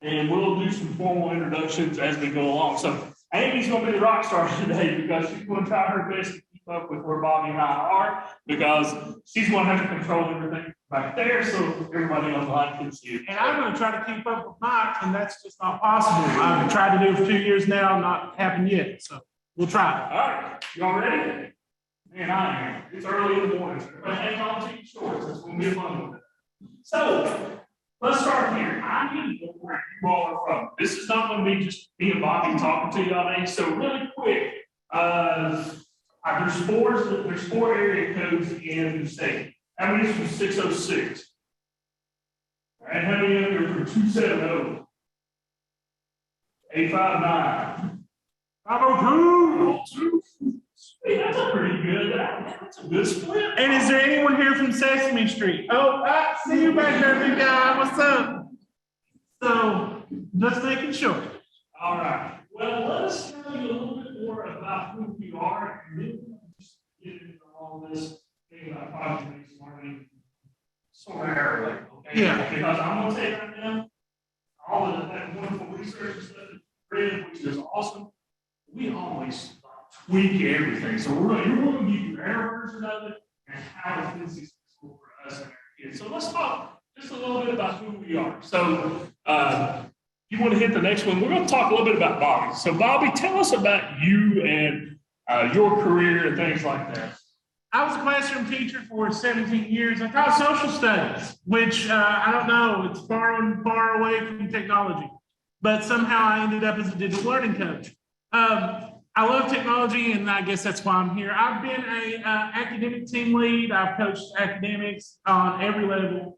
and we'll do some formal introductions as we go along. So Amy's going to be the rock star today because she's going to try her best to keep up with where Bobby and I are, because she's going to have to control everything back there so everybody online can see it. And I'm going to try to keep up with Mike, and that's just not possible. I've tried to do it for 2 years now, not happened yet. So we'll try. All right, y'all ready? Man, I am. It's early in the morning. But hang on to your shorts. That's going to be fun with it. So let's start here. I need to know where you all are from. This is not going to be just me and Bobby talking to y'all today. So really quick, there's four area codes in the state. How many is from 606? And how many of you are from 270? 859. 502. Hey, that's a pretty good. That's a good split. And is there anyone here from Sesame Street? Oh, I see you back there, big guy. What's up? So, just making sure. All right. Well, let us tell you a little bit more about who we are, and then we'll just get into all this thing about project-based learning sort of early. Okay? Yeah. Because I'm going to tell you right now, all of that wonderful research and stuff that we read, which is awesome, we always tweak everything. So you're going to give you their version of it and how it's been successful for us and our kids. So let's talk just a little bit about who we are. So you want to hit the next one? We're going to talk a little bit about Bobby. So Bobby, tell us about you and your career and things like that. I was a classroom teacher for 17 years. I taught social studies, which I don't know, it's far away from technology. But somehow I ended up as a digital learning coach. I love technology, and I guess that's why I'm here. I've been an academic team lead. I've coached academics on every level.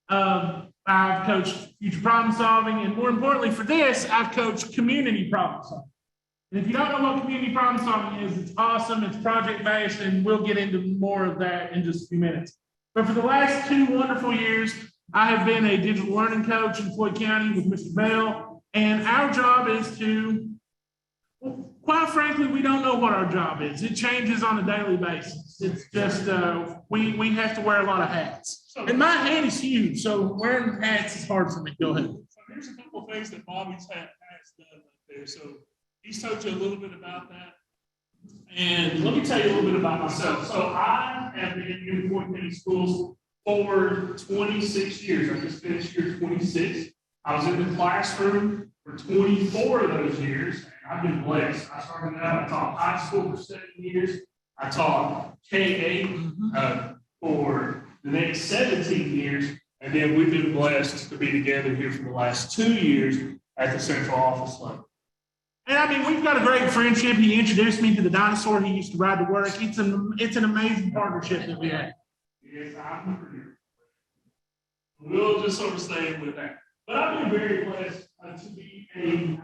I've coached future problem solving, and more importantly for this, I've coached community problem solving. And if you don't know what community problem solving is, it's awesome. It's project-based, and we'll get into more of that in just a few minutes. But for the last 2 wonderful years, I have been a digital learning coach in Floyd County with Mr. Bell, and our job is to, quite frankly, we don't know what our job is. It changes on a daily basis. It's just, we have to wear a lot of hats. And my hat is huge, so wearing hats is hard for me. Go ahead. So here's a couple of things that Bobby's has done up there. So he's told you a little bit about that. And let me tell you a little bit about myself. So I have been in Floyd County Schools for 26 years. I just finished year 26. I was in the classroom for 24 of those years. I've been blessed. I started out, I taught high school for 7 years. I taught K-8 for the next 17 years. And then we've been blessed to be together here for the last 2 years at the central office level. And I mean, we've got a great friendship. He introduced me to the dinosaur he used to ride to work. It's an amazing partnership that we have. Yes, I'm the producer. We'll just sort of stay with that. But I've been very blessed to be a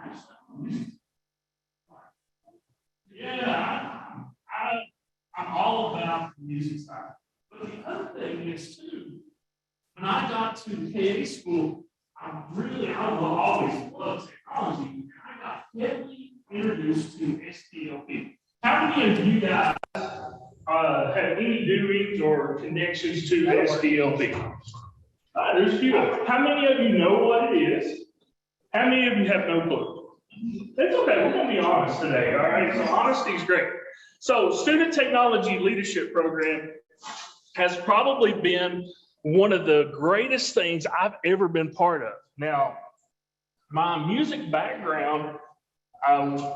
I'm all about the music side. But the other thing is too, when I got to the KA school, I will always love technology. And I got heavily introduced to STLP. How many of you guys have any doings or connections to STLP? There's a few. How many of you know what it is? How many of you have no clue? That's okay. We're going to be honest today. All right. So honesty is great. So Student Technology Leadership Program has probably been one of the greatest things I've ever been part of. Now, my music background,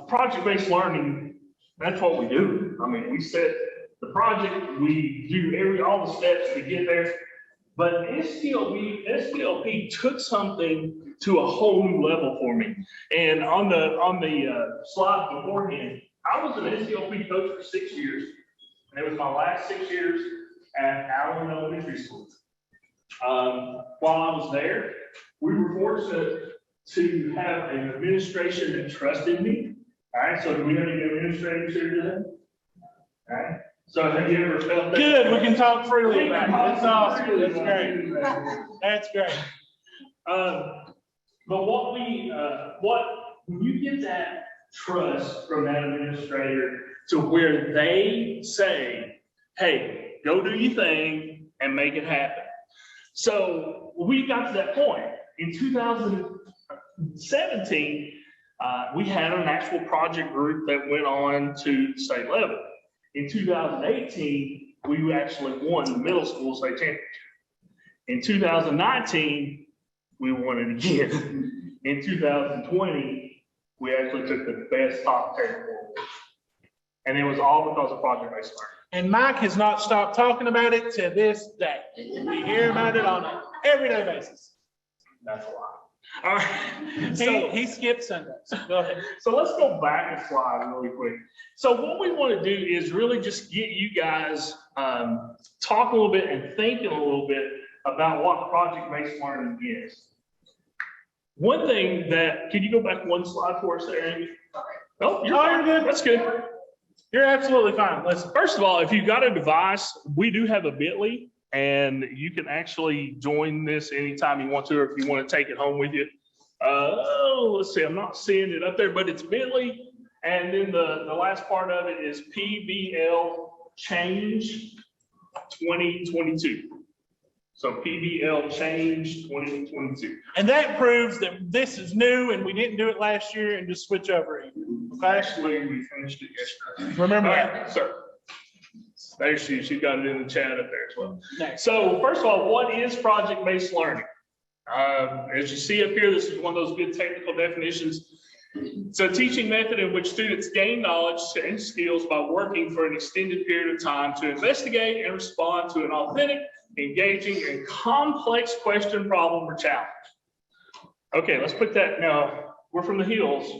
project-based learning, that's what we do. I mean, we set the project, we do all the steps to get there. But STLP took something to a whole new level for me. And on the slide beforehand, I was an STLP coach for 6 years, and it was my last 6 years at Allen Elementary School. While I was there, we were fortunate to have an administration that trusted me. All right, so do we have any administrators here today? All right. So have you ever felt that? Good, we can talk freely about it. That's awesome. That's great. That's great. But when you get that trust from that administrator to where they say, hey, go do your thing and make it happen. So we got to that point. In 2017, we had an actual project group that went on to the state level. In 2018, we actually won the middle school state championship. In 2019, we won it again. In 2020, we actually took the best top 10 award. And it was all because of project-based learning. And Mike has not stopped talking about it to this day. We hear about it on an everyday basis. That's a lot. All right. He skipped Sundays. Go ahead. So let's go back a slide really quick. So what we want to do is really just get you guys talk a little bit and thinking a little bit about what project-based learning is. One thing that, can you go back one slide for us there, Amy? Oh, you're good. That's good. You're absolutely fine. Listen. First of all, if you've got a device, we do have a Bitly, and you can actually join this anytime you want to, or if you want to take it home with you. Let's see, I'm not seeing it up there, but it's Bitly. And then the last part of it is PBL Change 2022. So PBL Change 2022. And that proves that this is new and we didn't do it last year and just switch over. Okay? Actually, we finished it yesterday. Remember All that. right, sir. There she got it in the chat up there as well. Next. So first of all, what is project-based learning? As you see up here, this is one of those good technical definitions. It's a teaching method in which students gain knowledge and skills by working for an extended period of time to investigate and respond to an authentic, engaging, and complex question, problem, or challenge. Okay, let's put that now. We're from the hills.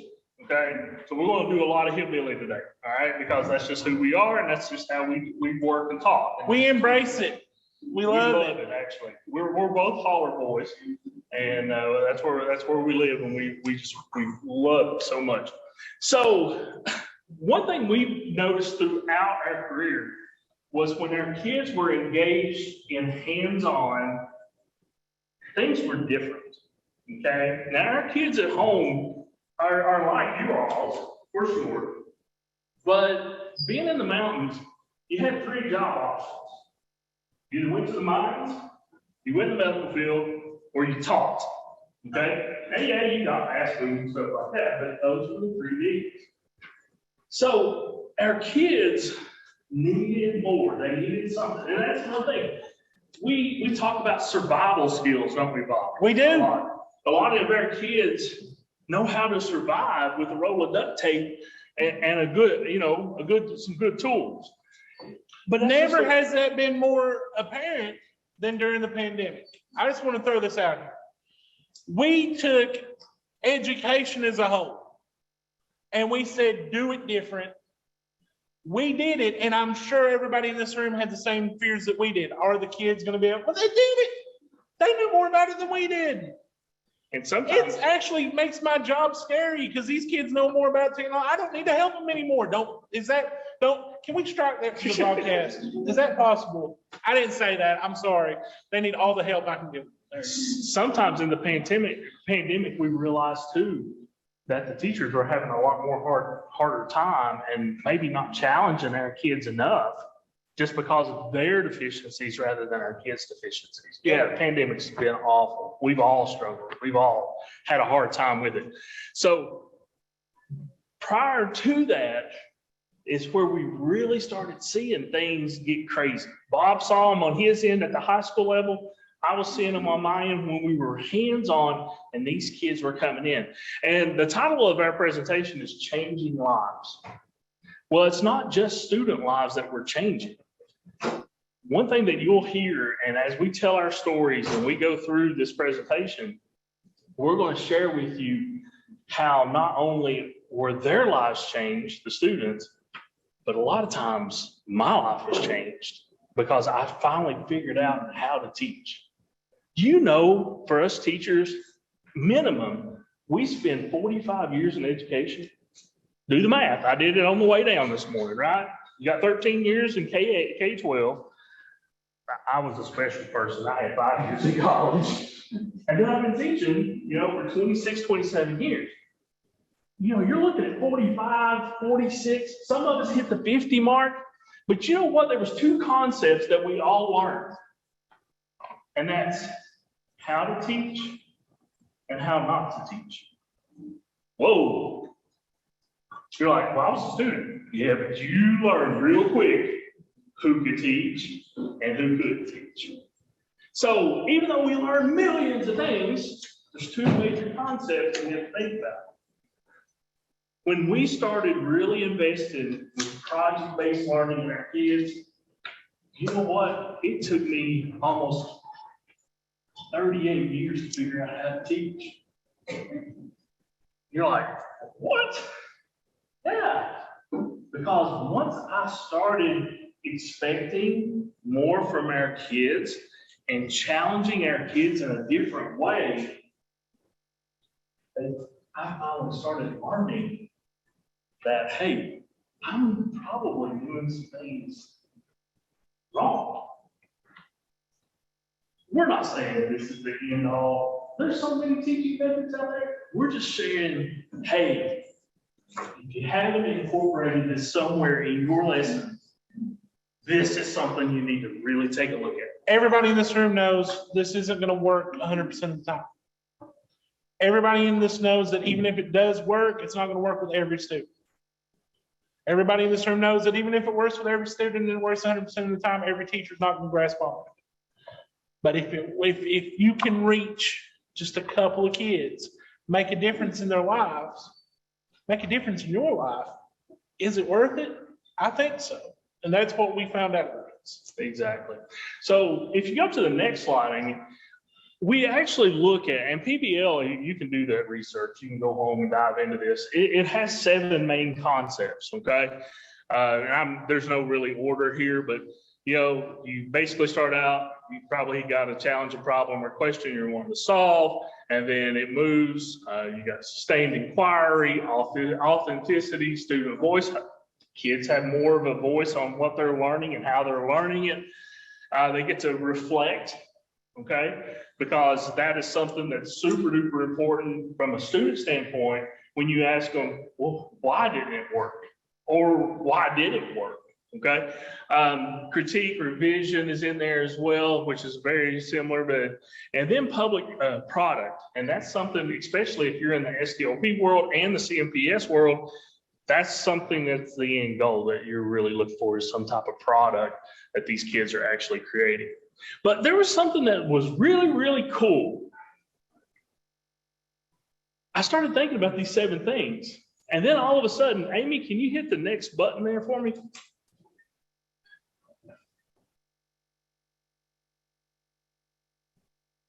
Okay, so we're going to do a lot of hillbilly today, all right? Because that's just who we are, and that's just how we work and talk. We embrace it. We love it. Actually, we're both holler boys, and that's where we live, and we love it so much. So one thing we've noticed throughout our career was when our kids were engaged in hands-on, things were different. Okay, now our kids at home are like you all, for sure. But being in the mountains, you had 3 job options. You either went to the mines, you went to the medical field, or you taught. Okay? And yeah, you got fast food and stuff like that, but those were the 3 Ds. So our kids needed more. They needed something. And that's another thing. We talk about survival skills, don't we, Bob? We do. A lot of our kids know how to survive with a roll of duct tape and some good tools. But never has that been more apparent than during the pandemic. I just want to throw this out here. We took education as a whole and we said, do it different. We did it, and I'm sure everybody in this room had the same fears that we did. Are the kids going to be able? Well, they did it. They knew more about it than we did. And sometimes it actually makes my job scary because these kids know more about technology. I don't need to help them anymore. Can we strike that from the broadcast? Is that possible? I didn't say that. I'm sorry. They need all the help I can give them. Sometimes in the pandemic, we realized too that the teachers were having a lot more harder time and maybe not challenging our kids enough just because of their deficiencies rather than our kids' deficiencies. Yeah, the pandemic's been awful. We've all struggled. We've all had a hard time with it. So prior to that is where we really started seeing things get crazy. Bob saw them on his end at the high school level. I was seeing them on my end when we were hands-on and these kids were coming in. And the title of our presentation is Changing Lives. Well, it's not just student lives that we're changing. One thing that you'll hear, and as we tell our stories and we go through this presentation, we're going to share with you how not only were their lives changed, the students, but a lot of times my life has changed because I finally figured out how to teach. You know, for us teachers, minimum, we spend 45 years in education. Do the math. I did it on the way down this morning, right? You got 13 years in K-12. I was a special person. I had 5 years in college. And then I've been teaching, for 26, 27 years. You're looking at 45, 46. Some of us hit the 50 mark. But you know what? There was 2 concepts that we all learned. And that's how to teach and how not to teach. Whoa. You're like, well, I was a student. Yeah, but you learned real quick who could teach and who couldn't teach. So even though we learn millions of things, there's two major concepts we have to think about. When we started really investing with project-based learning in our kids, you know what? It took me almost 38 years to figure out how to teach. You're like, what? Yeah, because once I started expecting more from our kids and challenging our kids in a different way, I finally started learning that, hey, I'm probably doing some things wrong. We're not saying this is the end all. There's so many teaching methods out there. We're just saying, hey, if you haven't incorporated this somewhere in your lesson, this is something you need to really take a look at. Everybody in this room knows this isn't going to work 100% of the time. Everybody in this knows that even if it does work, it's not going to work with every student. Everybody in this room knows that even if it works with every student and it works 100% of the time, every teacher's not going to grasp all of it. But if you can reach just a couple of kids, make a difference in their lives, make a difference in your life, is it worth it? I think so. And that's what we found out. Exactly. So if you go to the next slide, Amy, we actually look at, and PBL, you can do that research. You can go home and dive into this. It has 7 main concepts, okay? There's no really order here, but you basically start out, you probably got a challenge, a problem, or question you're wanting to solve, and then it moves. You got sustained inquiry, authenticity, student voice. Kids have more of a voice on what they're learning and how they're learning it. They get to reflect, okay? Because that is something that's super duper important from a student standpoint when you ask them, well, why didn't it work? Or why did it work? Okay. Critique, revision is in there as well, which is very similar and then public product. And that's something, especially if you're in the SDLP world and the CMPS world, that's something that's the end goal that you're really looking for, is some type of product that these kids are actually creating. But there was something that was really, really cool. I started thinking about these 7 things. And then all of a sudden, Amy, can you hit the next button there for me?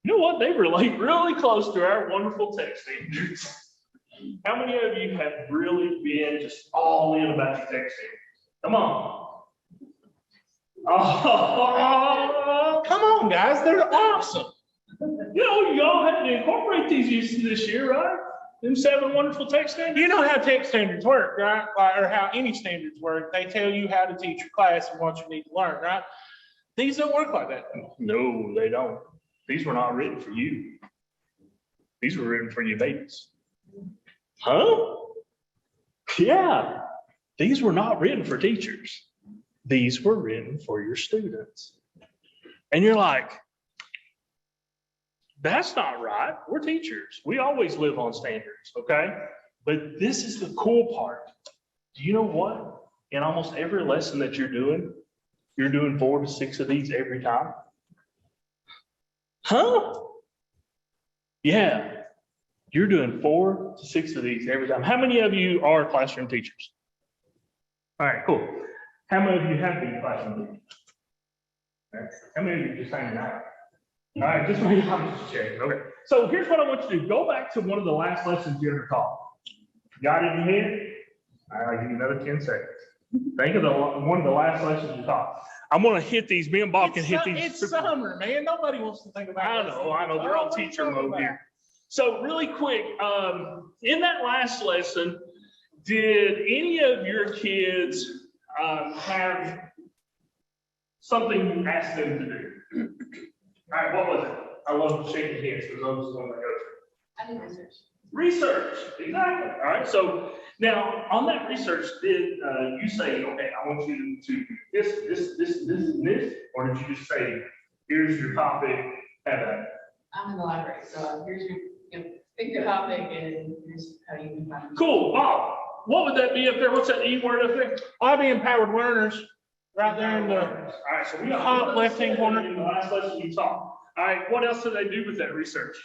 You know what? They relate really close to our wonderful tech standards. How many of you have really been just all in about your tech standards? Come on. Oh, come on, guys. They're awesome. Y'all had to incorporate these this year, right? Them 7 wonderful tech standards. You know how tech standards work, right? Or how any standards work. They tell you how to teach your class and what you need to learn, right? These don't work like that. No, they don't. These were not written for you. These were written for you babies. Huh? Yeah. These were not written for teachers. These were written for your students. And you're like, that's not right. We're teachers. We always live on standards, okay? But this is the cool part. Do you know what? In almost every lesson that you're doing 4 to 6 of these every time. Huh? Yeah. You're doing 4 to 6 of these every time. How many of you are classroom teachers? All right, cool. How many of you have been classroom teachers? All right. How many of you just hanging out? All right, just wait. I'm just checking. Okay. So here's what I want you to do. Go back to one of the last lessons you ever taught. Got it in your head? All right, I'll give you another 10 seconds. Think of one of the last lessons you taught. I'm going to hit these. Me and Bob can hit these. It's summer, man. Nobody wants to think about it. I know. They're on teacher mode here. So really quick, in that last lesson, did any of your kids have something you asked them to do? All right, what was it? I love shaking hands because those are the ones I go to. I did research. Research, exactly. All right, so now on that research, did you say, okay, I want you to do this, or did you just say, here's your topic, have that? I'm in the library, so here's your, Think of how big it is, here's how you can find. Cool, Bob, what would that be up there? What's that E word up there? I'll be empowered learners, right there in the, All right, so we got. Top left-hand corner. In the last lesson we talked. All right, what else do they do with that research?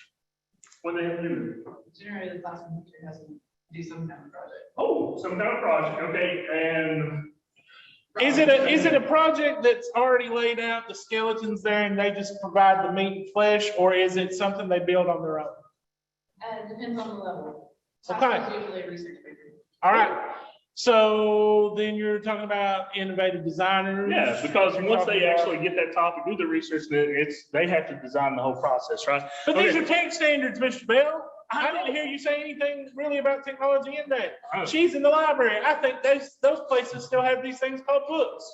When they have to do it? Generally, the classroom teacher has to do some kind of project. Oh, some kind of project, okay, and. is it a project that's already laid out, the skeletons there, and they just provide the meat and flesh, or is it something they build on their own? It depends on the level. Okay. Classroom is usually a research paper. All right, so then you're talking about innovative designers? Yeah, because You're once talking they about- actually get that topic, do the research, then they have to design the whole process, right? But these Okay. are tech standards, Mr. Bell. I didn't hear you say anything really about technology in that. Oh. She's in the library. I think those places still have these things called books.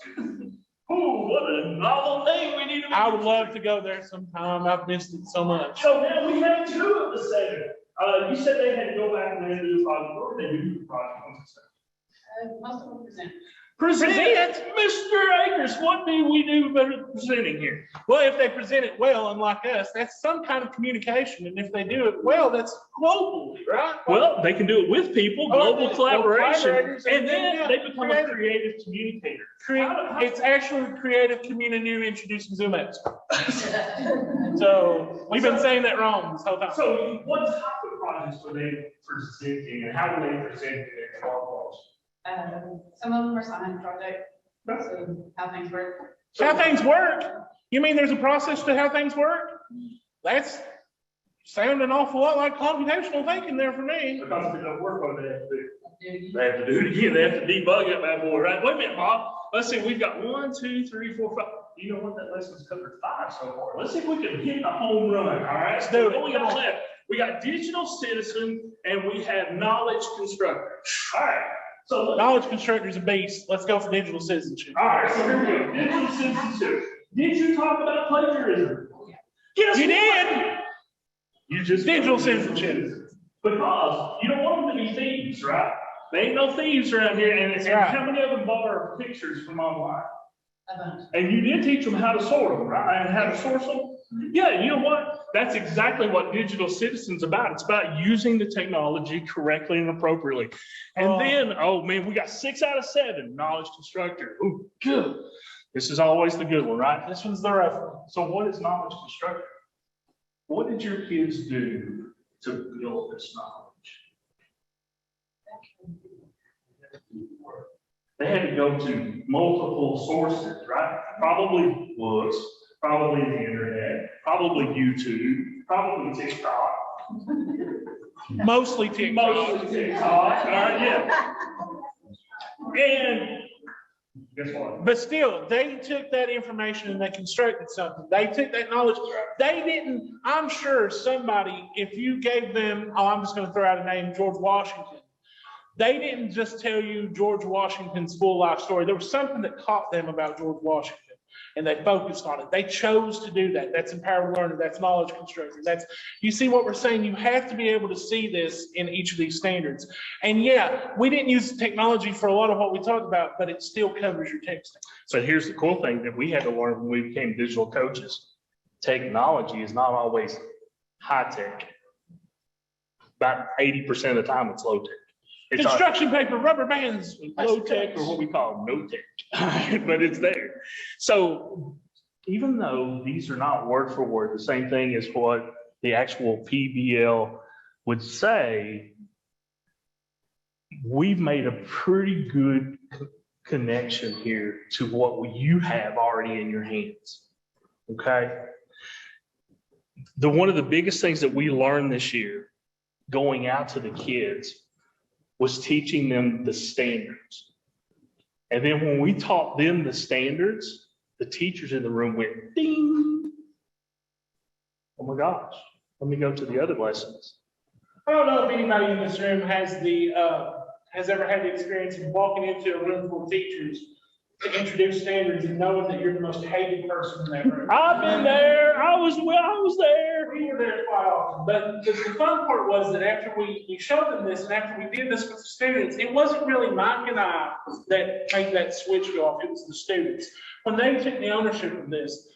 Ooh, what a novel thing we need to. I would love to go there sometime. I've missed it so much. So now we have two of the seven. You said they had to go back and they had to do the project. What did they do the project? Most of them present. Present, Mr. Akers, what do we do better than presenting here? Well, if they present it well, unlike us, that's some kind of communication. And if they do it well, that's globally, right? Well, they can do it with people, Oh, global they- collaboration, collaborators, and and then then, they yeah, become a creative communicator. It's actually creative community introducing Zoom apps. So we've been saying that wrong this whole time. So what type of projects were they presenting and how were they presenting it? Some of them are science projects, so how things work. How things work? You mean there's a process to how things work? That's sounding an awful lot like computational thinking there for me. Because if it don't work, what do they have to do? They have to do it again. They have to debug it, bad boy, right? Wait a minute, Bob. Let's see, we've got 1, 2, 3, 4, 5. You know what? That lesson's covered 5 so far. Let's see if we can hit a home run, all right? Let's do it. What we got left? We got digital citizen and we have knowledge constructor. All right. So Knowledge constructor's a beast. Let's go for digital citizenship. all right, so here we go. Digital citizenship. Did you talk about plagiarism? Yes, You we did. You just Digital citizenship. Because you don't want them to be thieves, right? They ain't no thieves around here, and Right. how many of them borrow pictures from online? A bunch. And you did teach them how to sort them, right? And how to source them? Yeah, you know what? That's exactly what digital citizen's about. It's about using the technology correctly and appropriately. And then, oh man, we got 6 out of 7 knowledge constructor. Ooh, good. This is always the good one, right? This one's the rough one. So what is knowledge constructor? What did your kids do to build this knowledge? They had to go to multiple sources, right? Probably books, probably the internet, probably YouTube, probably TikTok. Mostly TikTok. Mostly TikTok, all right, yeah. And guess what? But still, they took that information and they constructed something. They took that knowledge. They didn't, I'm sure somebody, if you gave them, oh, I'm just going to throw out a name, George Washington. They didn't just tell you George Washington's full life story. There was something that caught them about George Washington and they focused on it. They chose to do that. That's empowered learner. That's knowledge construction. That's, you see what we're saying? You have to be able to see this in each of these standards. And yeah, we didn't use technology for a lot of what we talked about, but it still covers your texting. But here's the cool thing that we had to learn when we became digital coaches. Technology is not always high tech. About 80% of the time, it's low tech. It's Construction paper, rubber bands. low tech, or what we call no tech, but it's there. So even though these are not word for word the same thing as what the actual PBL would say, we've made a pretty good connection here to what you have already in your hands. Okay. One of the biggest things that we learned this year going out to the kids was teaching them the standards. And then when we taught them the standards, the teachers in the room went ding. Oh my gosh, let me go to the other lessons. I don't know if anybody in this room has ever had the experience of walking into a room full of teachers to introduce standards and knowing that you're the most hated person in that room. I've been there. I was there. We were there quite often, but the fun part was that after we showed them this and after we did this with the students, it wasn't really Mike and I that made that switch go off, it was the students. When they took the ownership of this,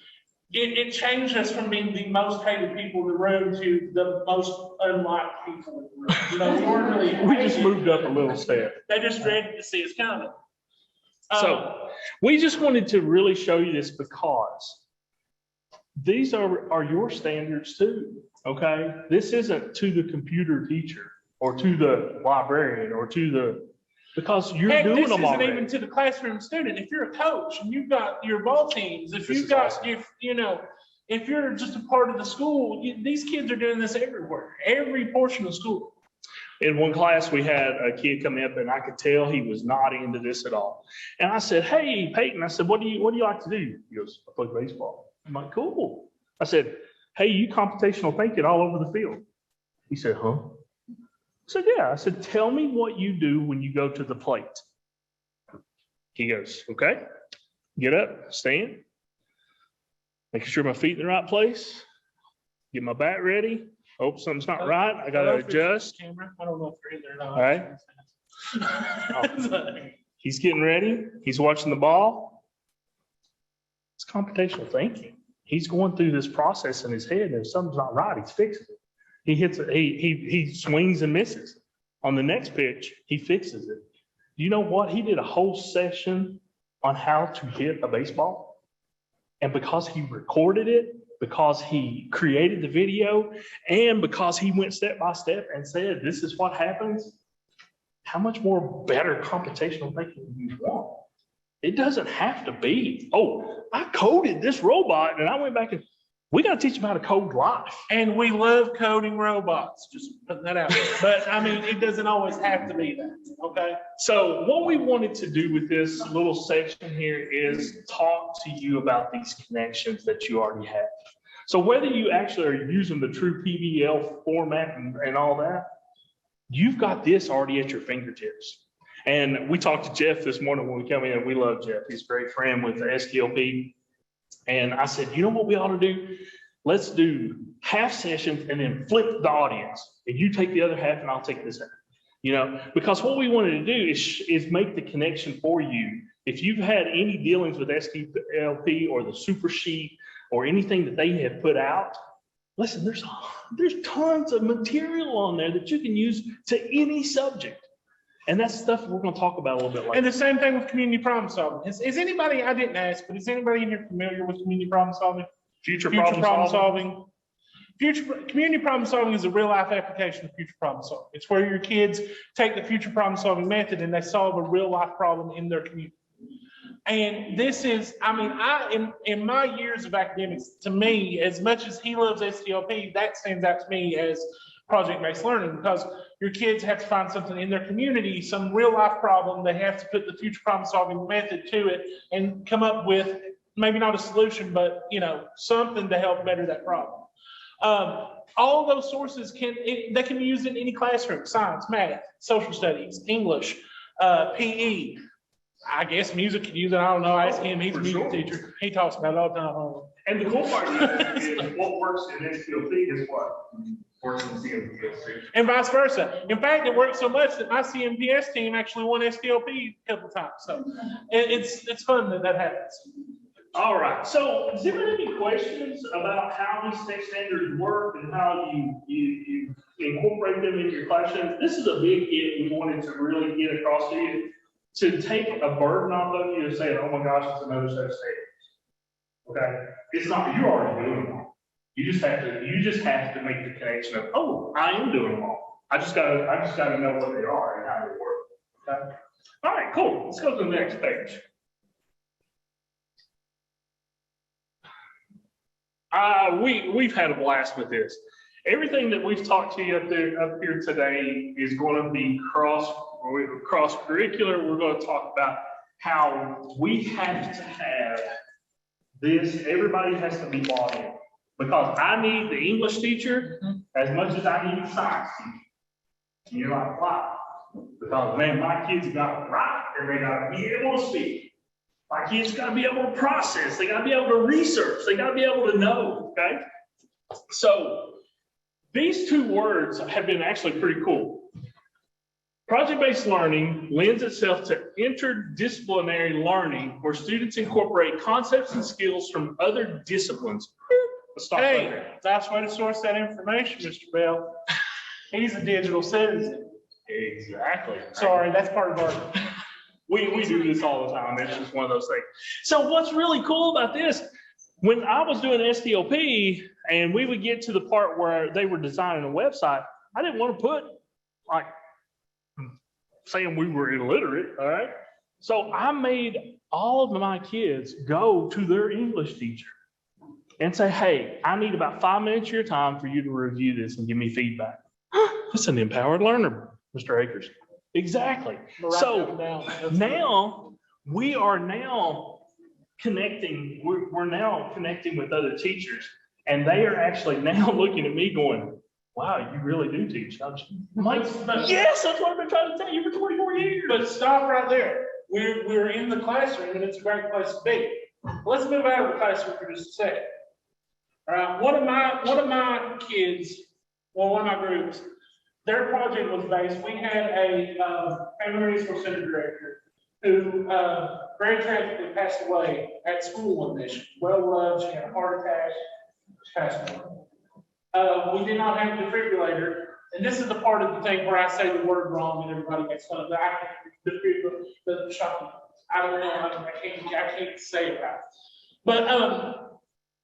it changed us from being the most hated people in the room to the most unliked people in the room. You know, we weren't really. We just hated. moved up a little step. They just dreaded to see us coming. So we just wanted to really show you this because these are your standards too, okay? This isn't to the computer teacher or to the librarian or to the, because you're heck, doing this them isn't already. even to the classroom student. If you're a coach and you've got your ball teams, if This you've is got, awesome. if you know, if you're just a part of the school, these kids are doing this everywhere, every portion of school. In one class, we had a kid come up and I could tell he was not into this at all. And I said, "Hey, Peyton," I said, what do you like to do?" He goes, "I play baseball." I'm like, "Cool." I said, "Hey, you computational thinking all over the field." He said, "Huh?" I said, "Yeah." I said, "Tell me what you do when you go to the plate." He goes, "Okay, get up, stand, making sure my feet in the right place, get my bat ready. Hope something's not right. I gotta adjust." Camera. I don't know if you're in there or not. All right. He's getting ready. He's watching the ball. It's computational thinking. He's going through this process in his head, and if something's not right, he's fixing it. He hits it. He swings and misses. On the next pitch, he fixes it. You know what? He did a whole session on how to hit a baseball, and because he recorded it, because he created the video, and because he went step by step and said, "This is what happens," how much more better computational thinking do you want? It doesn't have to be, "Oh, I coded this robot and I went back and," we got to teach them how to code life. And we love coding robots, just putting that out there. But I mean, it doesn't always have to be that, okay? So what we wanted to do with this little section here is talk to you about these connections that you already have. So whether you actually are using the true PBL format and all that, you've got this already at your fingertips. And we talked to Jeff this morning when we come in. We love Jeff. He's a great friend with the STLP. And I said, "You know what we ought to do? Let's do half sessions and then flip the audience. And you take the other half and I'll take this half." You know, because what we wanted to do is make the connection for you. If you've had any dealings with STLP or the super sheet or anything that they have put out, listen, there's tons of material on there that you can use to any subject. And that's stuff we're going to talk about a little bit later. And the same thing with community problem solving. Is anybody, I didn't ask, but is anybody in here familiar with community problem solving? Future Problem solving. Community problem solving is a real life application of future problem solving. It's where your kids take the future problem solving method and they solve a real life problem in their community. And this is, I mean, in my years of academics, to me, as much as he loves STLP, that stands out to me as project-based learning, because your kids have to find something in their community, some real life problem. They have to put the future problem solving method to it and come up with maybe not a solution, but something to help better that problem. All of those sources they can be used in any classroom: science, math, social studies, English, PE. I guess music could use it. I don't know. Ask him. He's a music teacher. He talks about it all the time. And the cool part is what works in STLP is what works in CMPS. And vice versa. In fact, it works so much that my CMPS team actually won STLP a couple of times. So it's fun that happens. All right. So does anyone have any questions about how these tech standards work and how you incorporate them into your classroom? This is a big hit we wanted to really get across to you, to take a burden off of you and say, "Oh my gosh, it's another set of standards." Okay? It's not, you're already doing them all. You just have to make the connection of, "Oh, I am doing them all. I just gotta know what they are and how they work." Okay? All right, cool. Let's go to the next page. We've had a blast with this. Everything that we've talked to you up here today is going to be cross curricular. We're going to talk about how we have to have this. Everybody has to be bought in, because I need the English teacher as much as I need the science teacher. And you're like, "Why?" Because, man, my kids got it right, and they got to be able to speak. My kids got to be able to process. They got to be able to research. They got to be able to know, okay? So these two words have been actually pretty cool. Project-based learning lends itself to interdisciplinary learning where students incorporate concepts and skills from other disciplines. Let's stop right Hey, there. that's where to source that information, Mr. Bell. He's a digital citizen. Exactly. Sorry, that's part of our. We do this all the time. It's just one of those things. So what's really cool about this, when I was doing SDLP and we would get to the part where they were designing a website, I didn't want to put like saying we were illiterate, all right? So I made all of my kids go to their English teacher and say, hey, I need about 5 minutes of your time for you to review this and give me feedback. That's an empowered learner, Mr. Akers. Exactly. So now we are now connecting, we're now connecting with other teachers, and they are actually now looking at me going, wow, you really do teach, don't you? I'm like, yes, that's what I've been trying to tell you for 24 years. But stop right there. We're in the classroom and it's a great place to be. Let's move out of the classroom for just a second. All right, one of my kids, well, one of my groups, their project was based, we had a family resource center director who very tragically passed away at school one day. She was well loved, she had a heart attack, she passed away. We did not have a defibrillator, and this is the part of the thing where I say the word wrong and everybody gets fun of it. The shocking. I don't know, I can't say it right. But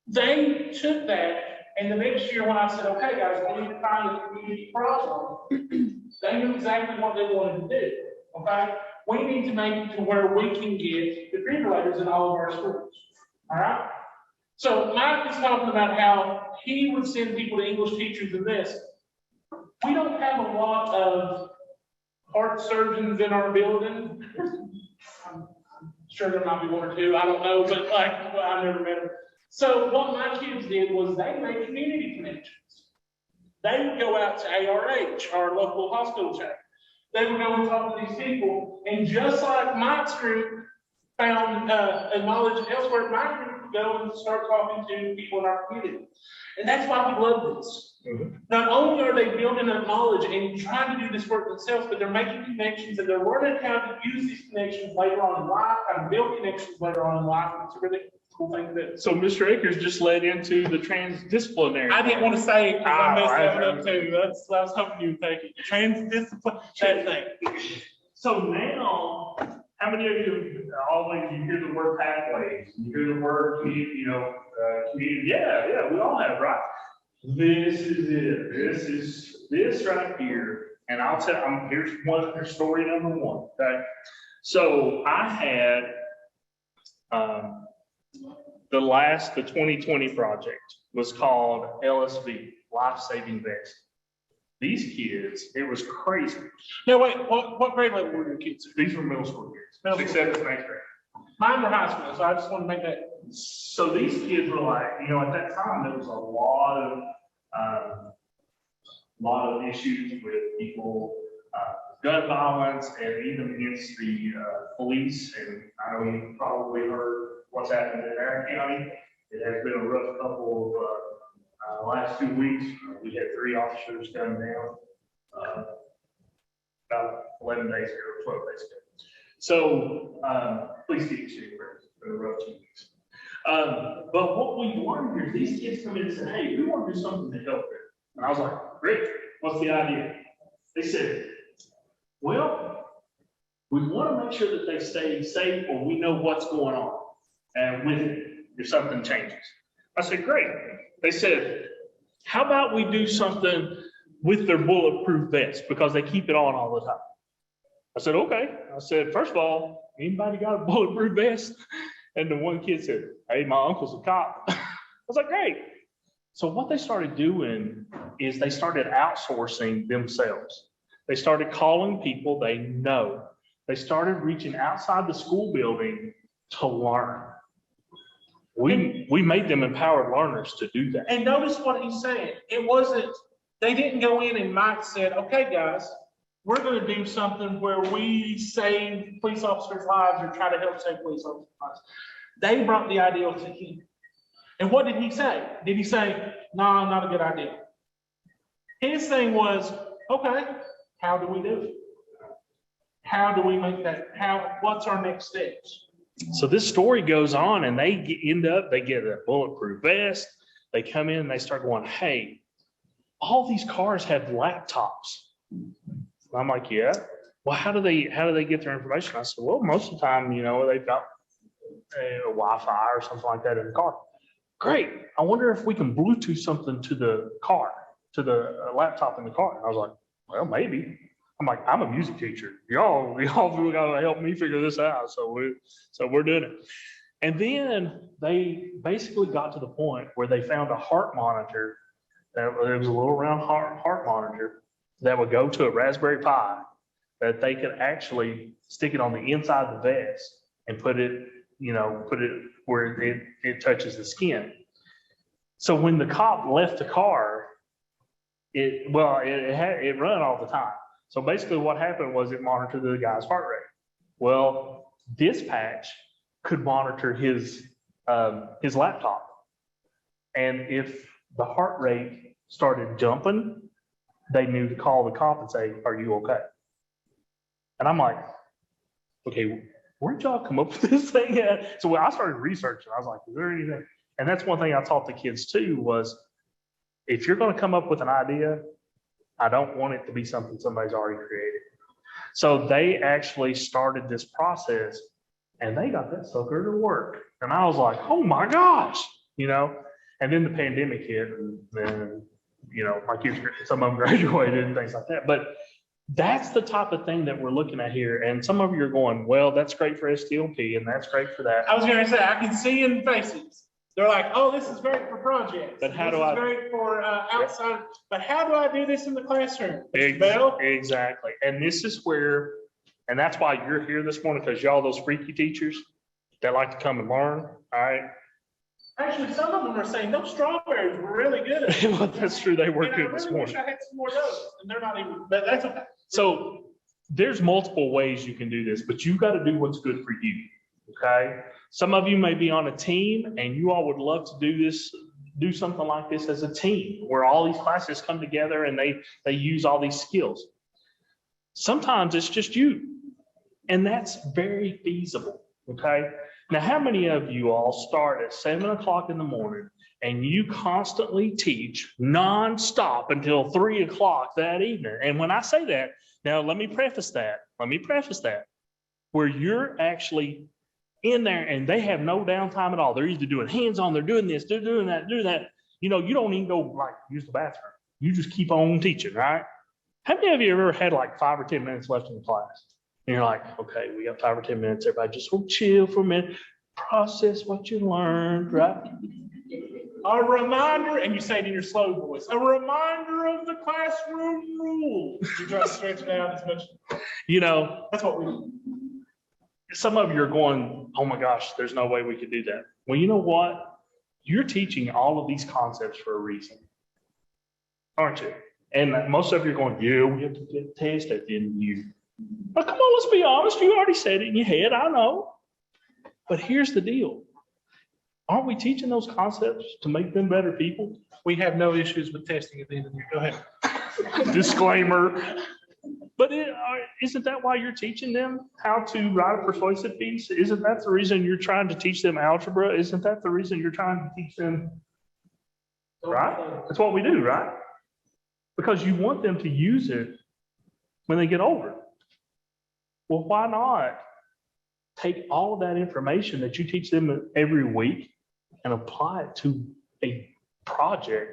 they took that, and the next year when I said, okay, guys, we need to find a community problem, they knew exactly what they wanted to do, okay? We need to make it to where we can get defibrillators in all of our schools, all right? So Mike is talking about how he would send people to English teachers in this. We don't have a lot of heart surgeons in our building. I'm sure there might be one or two, I don't know, but like, well, I've never met them. So what my kids did was they made community connections. They would go out to ARH, our local hospital chain. They would go and talk to these people, and just like Mike's group found knowledge elsewhere, my group would go and start talking to people in our community. And that's why we love this. Mm-hmm. Not only are they building up knowledge and trying to do this work themselves, but they're making connections and they're learning how to use these connections later on in life, how to build connections later on in life. It's a really cool thing to do. So Mr. Akers just led into the transdisciplinary. I didn't want to say it because I messed that up too. That's I was hoping you would take it. Transdisciplinary, that thing. So now, how many of you always you hear the word pathways? You hear the word community, community. Yeah, we all have, right? This is it. This is this right here. And I'll tell here's story number one. Okay. So I had the 2020 project was called LSV, Life Saving Vest. These kids, it was crazy. No, wait, what grade level were your kids? These were middle school kids, 6th, 7th, 8th grade. Mine were high school, so I just want to make that. So these kids were like, at that time, there was a lot of issues with people, gun violence, and even against the police. And I know you've probably heard what's happened in our county. It has been a rough couple of last 2 weeks. We had 3 officers gunned down about 11 days ago, 12 days ago. So please keep your secret. It's been a rough 2 weeks. But what we learned here, these kids come in and say, hey, we want to do something to help them. And I was like, great, what's the idea? They said, well, we want to make sure that they stay safe or we know what's going on and with it if something changes. I said, great. They said, how about we do something with their bulletproof vest because they keep it on all the time. I said, okay. I said, first of all, anybody got a bulletproof vest? And the one kid said, hey, my uncle's a cop. I was like, great. So what they started doing is they started outsourcing themselves. They started calling people they know. They started reaching outside the school building to learn. We made them empowered learners to do that. And notice what he's saying. It wasn't, they didn't go in and Mike said, okay, guys, we're going to do something where we save police officers' lives or try to help save police officers' lives. They brought the idea to him. And what did he say? Did he say, no, not a good idea? His thing was, okay, how do we do it? how do we make that, what's our next steps? So this story goes on and they they get a bulletproof vest. They come in and they start going, hey, all these cars have laptops. I'm like, yeah. Well, how do they get their information? I said, well, most of the time, they've got a Wi-Fi or something like that in the car. Great. I wonder if we can Bluetooth something to the car, to the laptop in the car. And I was like, well, maybe. I'm like, I'm a music teacher. Y'all gotta help me figure this out. So we're doing it. And then they basically got to the point where they found a heart monitor. It was a little round heart monitor that would go to a Raspberry Pi, that they could actually stick it on the inside of the vest and put it where it touches the skin. So when the cop left the car, it run all the time. So basically what happened was it monitored the guy's heart rate. Well, dispatch could monitor his laptop. And if the heart rate started jumping, they knew to call the cop and say, are you okay? And I'm like, okay, where'd y'all come up with this thing at? So I started researching. I was like, is there anything? And that's one thing I taught the kids too, was if you're going to come up with an idea, I don't want it to be something somebody's already created. So they actually started this process and they got that sucker to work. And I was like, oh my gosh, and then the pandemic hit and then, my kids, some of them graduated and things like that. But that's the type of thing that we're looking at here. And some of you are going, well, that's great for STLP and that's great for that. I was going to say, I can see in faces. They're like, oh, this is great for projects. But how this do is I? great for outside. But how do I do this in the classroom? Bill? Exactly. And this is where, and that's why you're here this morning, because y'all those freaky teachers that like to come and learn. All right. Actually, some of them are saying those strawberries were really good. Well, that's true. They were And good I this really wish morning. I had some more of those, and they're not even. But that's okay. So there's multiple ways you can do this, but you got to do what's good for you. Okay. Some of you may be on a team and you all would love to do something like this as a team where all these classes come together and they use all these skills. Sometimes it's just you, and that's very feasible. Okay. Now, how many of you all start at 7 o'clock in the morning and you constantly teach nonstop until 3 o'clock that evening? And when I say that, now let me preface that. Where you're actually in there and they have no downtime at all. They're either doing hands-on, they're doing this, they're doing that, doing that. You don't even go like use the bathroom. You just keep on teaching, right? How many of you ever had like 5 or 10 minutes left in the class? And you're like, okay, we got 5 or 10 minutes. Everybody just go chill for a minute, process what you learned, right? A reminder, and you say it in your slow voice, a reminder of the classroom rules. You try to stretch it out as much. That's what we do. Some of you are going, oh my gosh, there's no way we could do that. Well, you know what? You're teaching all of these concepts for a reason, aren't you? And most of you are going, yeah, we have to get a test at the end of the year. Well, come on, let's be honest. You already said it in your head. I know. But here's the deal. Aren't we teaching those concepts to make them better people? We have no issues with testing at the end of the year. Go ahead. Disclaimer. But isn't that why you're teaching them how to write a persuasive piece? Isn't that the reason you're trying to teach them algebra? Isn't that the reason you're trying to teach them? Right? That's what we do, right? Because you want them to use it when they get older. Well, why not take all of that information that you teach them every week and apply it to a project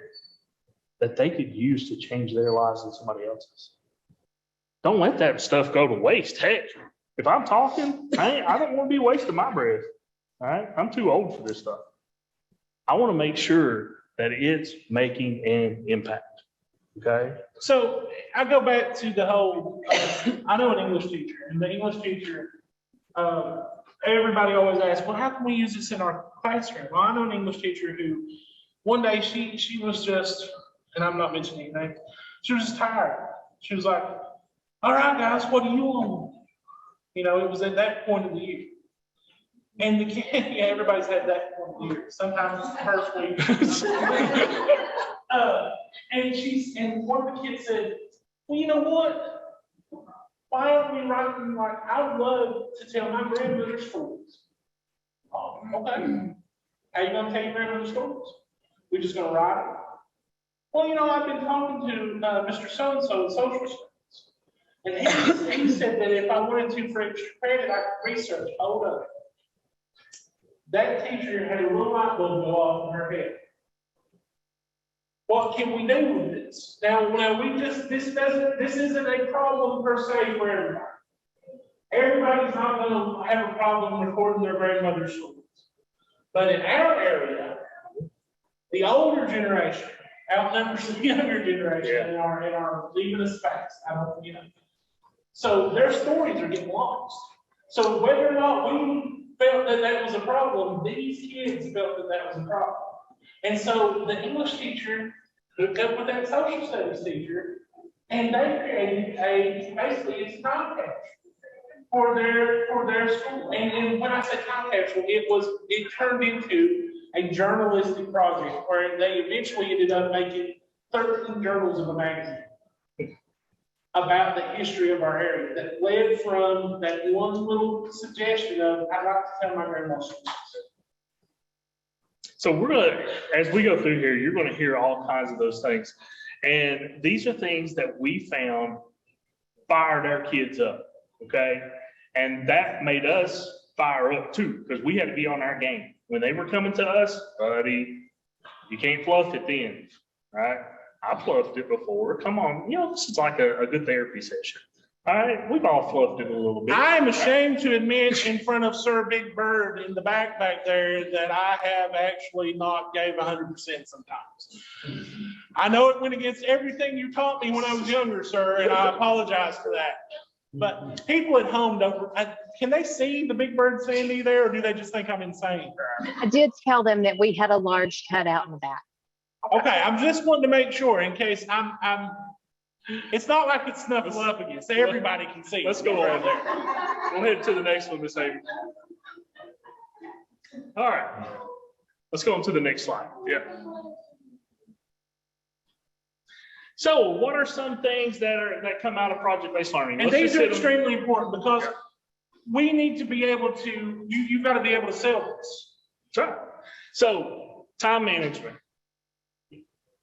that they could use to change their lives and somebody else's? Don't let that stuff go to waste. Heck, if I'm talking, I don't want to be wasting my breath. All right. I'm too old for this stuff. I want to make sure that it's making an impact. Okay. So I go back to the whole, I know an English teacher, and the English teacher, everybody always asks, well, how can we use this in our classroom? Well, I know an English teacher who one day she was just, and I'm not mentioning anything, she was just tired. She was like, all right, guys, what do you want? It was at that point of the year. And the kid, everybody's had that point of the year. Sometimes it's the first week. And one of the kids said, well, you know what? Why start me writing, like, I would love to tell my grandmother stories. Oh, okay. How you gonna tell your grandmother stories? We just gonna write them? Well, I've been talking to Mr. So-and-so in social studies. And he said that if I wanted to for extra credit, I could research. Hold up. That teacher had a little light bulb go off in her head. What can we do with this? Now this isn't a problem per se for everybody. Everybody's not gonna have a problem recording their grandmother's stories. But in our area, the older generation outnumbers the younger generation in our leaving us fast. So their stories are getting lost. So whether or not we felt that that was a problem, these kids felt that that was a problem. And so the English teacher hooked up with that social studies teacher, and they created basically it's a time capsule for their school. And when I say time capsule, it turned into a journalistic project where they eventually ended up making 13 journals of a magazine about the history of our area that led from that one little suggestion of I'd like to tell my grandma's stories. So as we go through here, you're gonna hear all kinds of those things. And these are things that we found fired our kids up, okay? And that made us fire up too, because we had to be on our game. When they were coming to us, buddy, you can't fluff it then, right? I fluffed it before. Come on, this is like a good therapy session. All right, we've all fluffed it a little bit. I am ashamed to admit in front of Sir Big Bird in the back there that I have actually not gave 100% sometimes. I know it went against everything you taught me when I was younger, sir, and I apologize for that. But people at home can they see the Big Bird Sandy there, or do they just think I'm insane? I did tell them that we had a large cutout in the back. Okay, I'm just wanting to make sure in case it's not like it's snuffled up against. Everybody can see. Let's go on there. We'll head to the next one, Miss Amy. All right, let's go on to the next slide. Yeah. So what are some things that come out of project-based learning? And these are extremely important because we need to be able to, you've got to be able to sell this. That's right. So time management.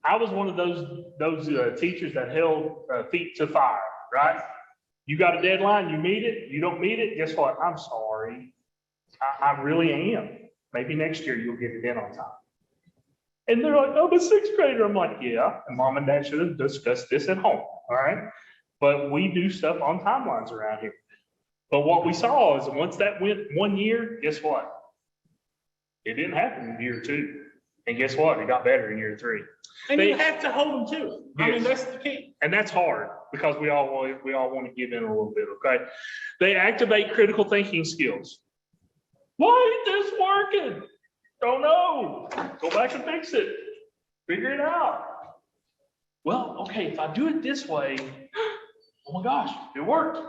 I was one of those teachers that held feet to fire, right? You got a deadline, you meet it, you don't meet it, guess what? I'm sorry. I really am. Maybe next year you'll get it in on time. And they're like, oh, I'm a sixth grader. I'm like, yeah, and mom and dad should have discussed this at home, all right? But we do stuff on timelines around here. But what we saw is once that went 1 year, guess what? It didn't happen in year 2. And guess what? It got better in year 3. And you have to hold them to it. I mean, that's the key. And that's hard because we all want to give in a little bit, okay? They activate critical thinking skills. Why is this working? Don't know. Go back and fix it. Figure it out. Well, okay, if I do it this way, oh my gosh, it worked.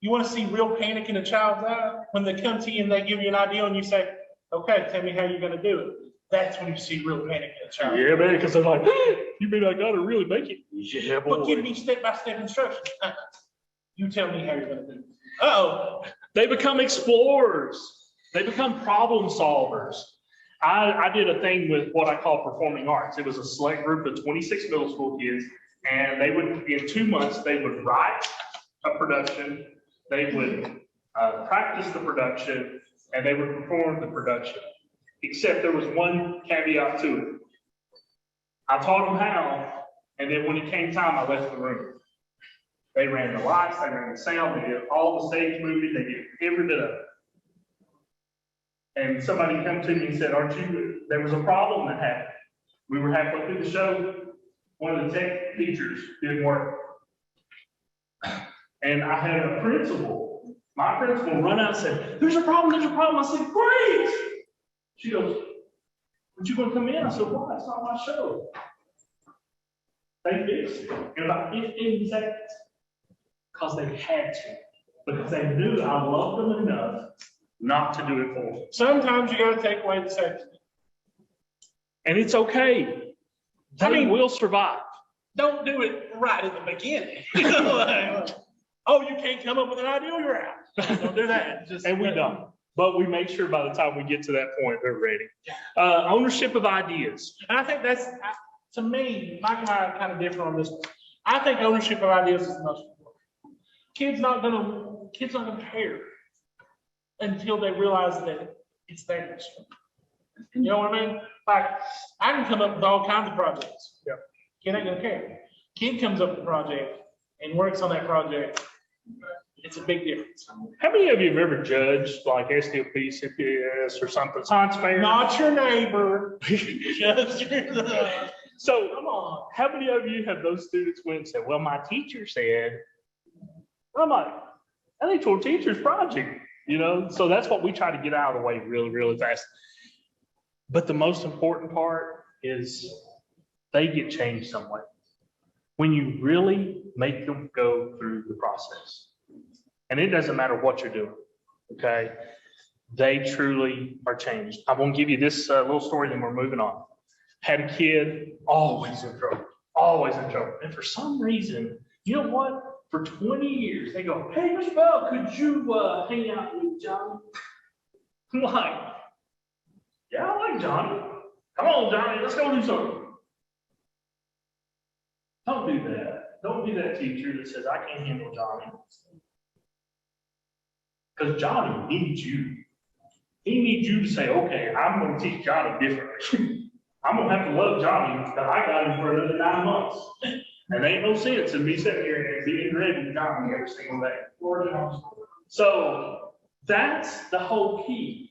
You want to see real panic in a child's eye when they come to you and they give you an idea and you say, okay, tell me how you're going to do it. That's when you see real panic in a child. Yeah, man, because they're like, you mean I got to really make it? Yeah, boy. But give me step-by-step instructions. You tell me how you're going to do it. Uh-oh. They become explorers. They become problem solvers. I did a thing with what I call performing arts. It was a select group of 26 middle school kids, and they would, in 2 months, they would write a production, they would practice the production, and they would perform the production. Except there was one caveat to it. I taught them how, and then when it came time, I left the room. They ran the lights, they ran the sound, they did all the stage moving, they did every bit of it. And somebody come to me and said, there was a problem that happened. We were halfway through the show. One of the tech teachers didn't work. And I had a principal, my principal run out and said, there's a problem. I said, great. She goes, but you gonna come in? I said, why? It's not my show. They fixed it in about 15 seconds because they had to, because they knew I loved them enough not to do it for them. Sometimes you got to take away the safety. And it's okay. They will survive. Don't do it right at the beginning. oh, you can't come up with an idea, you're out. Don't do that. Just And we don't, but we make sure by the time we get to that point, they're ready. Ownership of ideas. And I think that's, to me, Mike and I are kind of different on this. I think ownership of ideas is the most important. Kids not gonna care until they realize that it's theirs. You know what I mean? Like, I can come up with all kinds of projects. Yeah. Kid ain't gonna care. Kid comes up with a project and works on that project. It's a big difference. How many of you have ever judged like SDLP, CPS or something, science fair? Not your neighbor. Just your. So Come on. how many of you have those students went and said, well, my teacher said, I'm like, that ain't your teacher's project, you know? So that's what we try to get out of the way really, really fast. But the most important part is they get changed some way. When you really make them go through the process. And it doesn't matter what you're doing, okay? They truly are changed. I'm gonna give you this little story, then we're moving on. Had a kid, always in trouble, always in trouble. And for some reason, you know what? For 20 years, they go, hey, Mr. Bell, could you hang out with Johnny? I'm like, yeah, I like Johnny. Come on, Johnny, let's go do something. Don't do that. Don't be that teacher that says, I can't handle Johnny. Because Johnny needs you. He needs you to say, okay, I'm going to teach Johnny differently. I'm going to have to love Johnny because I got him for another 9 months. And there ain't no sense in me sitting here and being ready to Johnny every single day. So that's the whole key.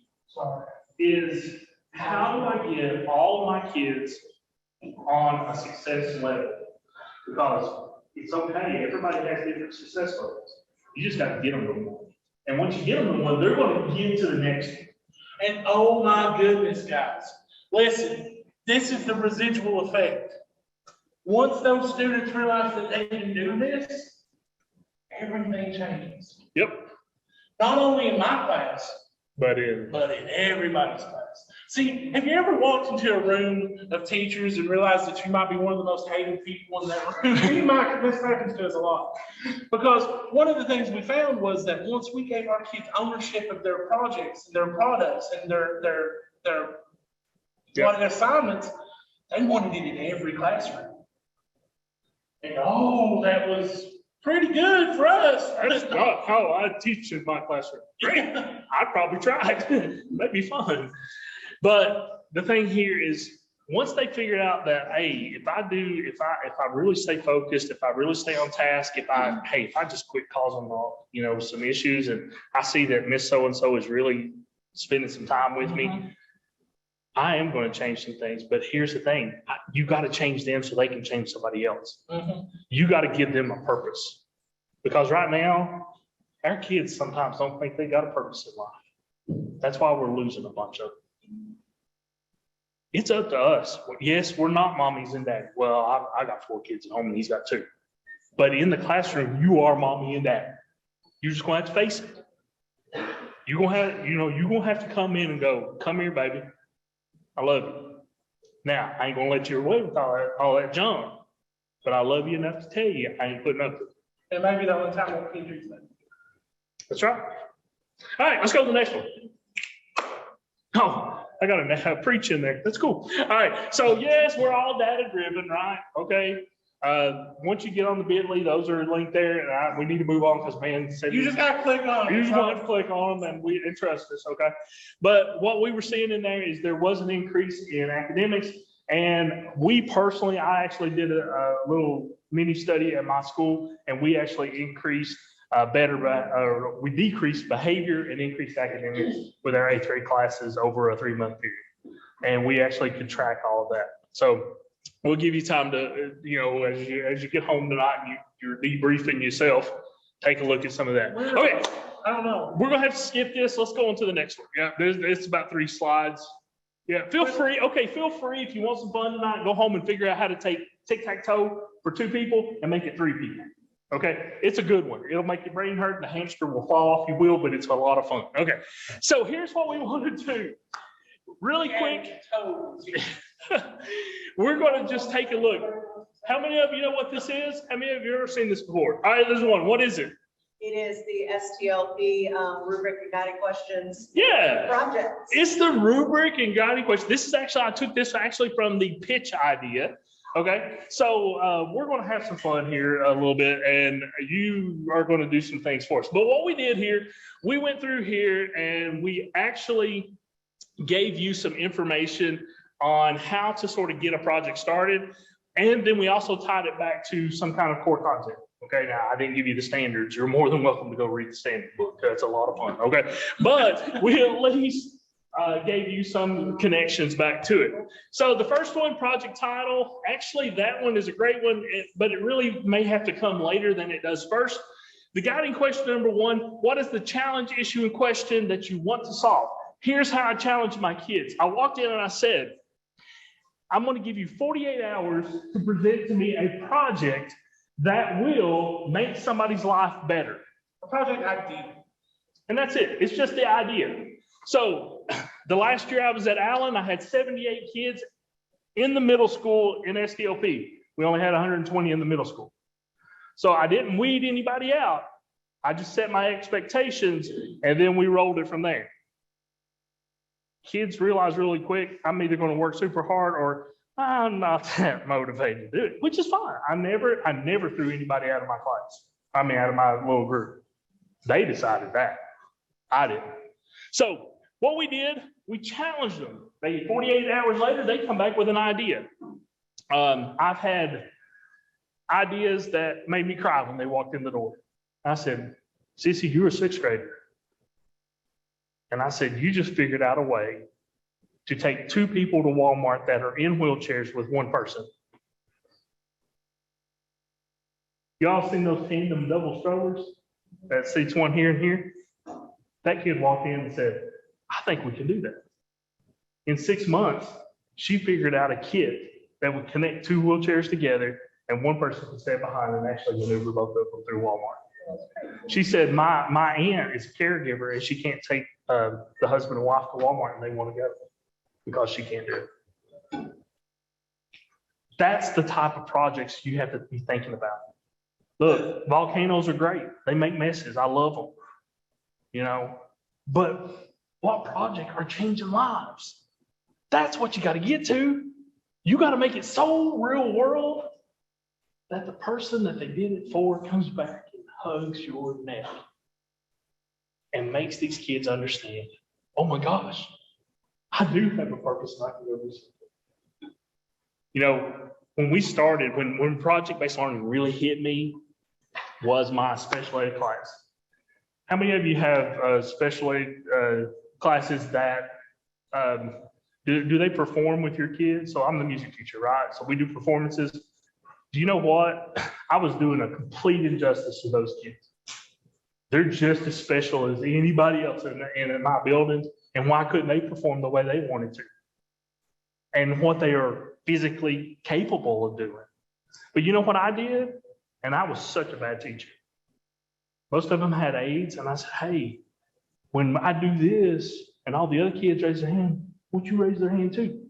Is how do I get all my kids on a success level? Because it's okay, everybody has different success levels. You just got to get them to one. And once you get them to one, they're going to get to the next one. And oh my goodness, guys, listen, this is the residual effect. Once those students realize that they can do this, everything changes. Yep. Not only in my class, But but in everybody's class. See, have you ever walked into a room of teachers and realized that you might be one of the most hated people in that room? This happens to us a lot. Because one of the things we found was that once we gave our kids ownership of their projects, and their products, and their assignments, they wanted it in every classroom. And that was pretty good for us. that's not how I teach in my classroom. Great. I'd probably try it. That'd be fun. But the thing here is, once they figure out that, hey, if I really stay focused, if I really stay on task, if I just quit causing some issues, and I see that Miss So-and-so is really spending some time with me, I am going to change some things. But here's the thing, you got to change them so they can change somebody else. You got to give them a purpose. Because right now, our kids sometimes don't think they got a purpose in life. That's why we're losing a bunch of them. It's up to us. Yes, we're not mommies and daddy. Well, I got 4 kids at home and he's got 2. But in the classroom, you are mommy and dad. You're just going to have to face it. You're going to have to come in and go, come here, baby. I love you. Now, I ain't going to let you away with all that junk. But I love you enough to tell you I ain't putting up with it. And maybe the only time we'll keep doing that. That's right. All right, let's go to the next one. Oh, I got a preach in there. That's cool. All right. So yes, we're all data driven, right? Okay. Once you get on the Bitly, those are linked there, and we need to move on because man said You just got to click on it. you just want to click on them and trust us, okay? But what we were seeing in there is there was an increase in academics, and I actually did a little mini study at my school, and we actually increased we decreased behavior and increased academics with our 8th grade classes over a 3-month period. And we actually could track all of that. So we'll give you time to, as you get home tonight and you're debriefing yourself, take a look at some of that. Okay. I don't know. We're going to have to skip this. Let's go on to the next one. Yeah, it's about 3 slides. Yeah, feel free if you want some fun tonight, go home and figure out how to take tic-tac-toe for 2 people and make it 3 people. Okay, it's a good one. It'll make your brain hurt. The hamster will fall off, you will, but it's a lot of fun. Okay, so here's what we want to do. Really quick, we're going to just take a look. How many of you know what this is? How many of you have ever seen this before? All right, there's one. What is it? It is the STLP rubric and guiding questions Yeah. project. It's the rubric and guiding question. This is actually, I took this actually from the pitch idea. Okay, so we're going to have some fun here a little bit, and you are going to do some things for us. But what we did here, we went through here and we actually gave you some information on how to sort of get a project started. And then we also tied it back to some kind of core content. Okay, now I didn't give you the standards. You're more than welcome to go read the standard book. That's a lot of fun. Okay, but we at least gave you some connections back to it. So the first one, project title, actually that one is a great one, but it really may have to come later than it does first. The guiding question number one, what is the challenge, issue, and question that you want to solve? Here's how I challenged my kids. I walked in and I said, I'm going to give you 48 hours to present to me a project that will make somebody's life better. A project idea. And that's it. It's just the idea. So the last year I was at Allen, I had 78 kids in the middle school in SDLP. We only had 120 in the middle school. So I didn't weed anybody out. I just set my expectations and then we rolled it from there. Kids realize really quick, I'm either going to work super hard or I'm not that motivated to do it, which is fine. I never threw anybody out of my class. I mean, out of my little group. They decided that. I didn't. So what we did, we challenged them. 48 hours later, they come back with an idea. I've had ideas that made me cry when they walked in the door. I said, Sissy, you're a sixth grader. And I said, you just figured out a way to take two people to Walmart that are in wheelchairs with one person. Y'all seen those tandem double strollers that seats one here and here? That kid walked in and said, I think we can do that. In 6 months, she figured out a kit that would connect two wheelchairs together and one person could stay behind and actually maneuver both of them through Walmart. She said, my aunt is a caregiver and she can't take the husband and wife to Walmart and they want to go because she can't do it. That's the type of projects you have to be thinking about. Look, volcanoes are great. They make messes. I love them. You know, but what project are changing lives? That's what you got to get to. You got to make it so real world that the person that they did it for comes back and hugs your neck and makes these kids understand, oh my gosh, I do have a purpose and I can go do something. You know, when we started, when project-based learning really hit me was my special ed class. How many of you have special ed classes that, do they perform with your kids? So I'm the music teacher, right? So we do performances. Do you know what? I was doing a complete injustice to those kids. They're just as special as anybody else in my building. And why couldn't they perform the way they wanted to? And what they are physically capable of doing. But you know what I did? And I was such a bad teacher. Most of them had AIDS, and I said, hey, when I do this, and all the other kids raise their hand, won't you raise their hand too?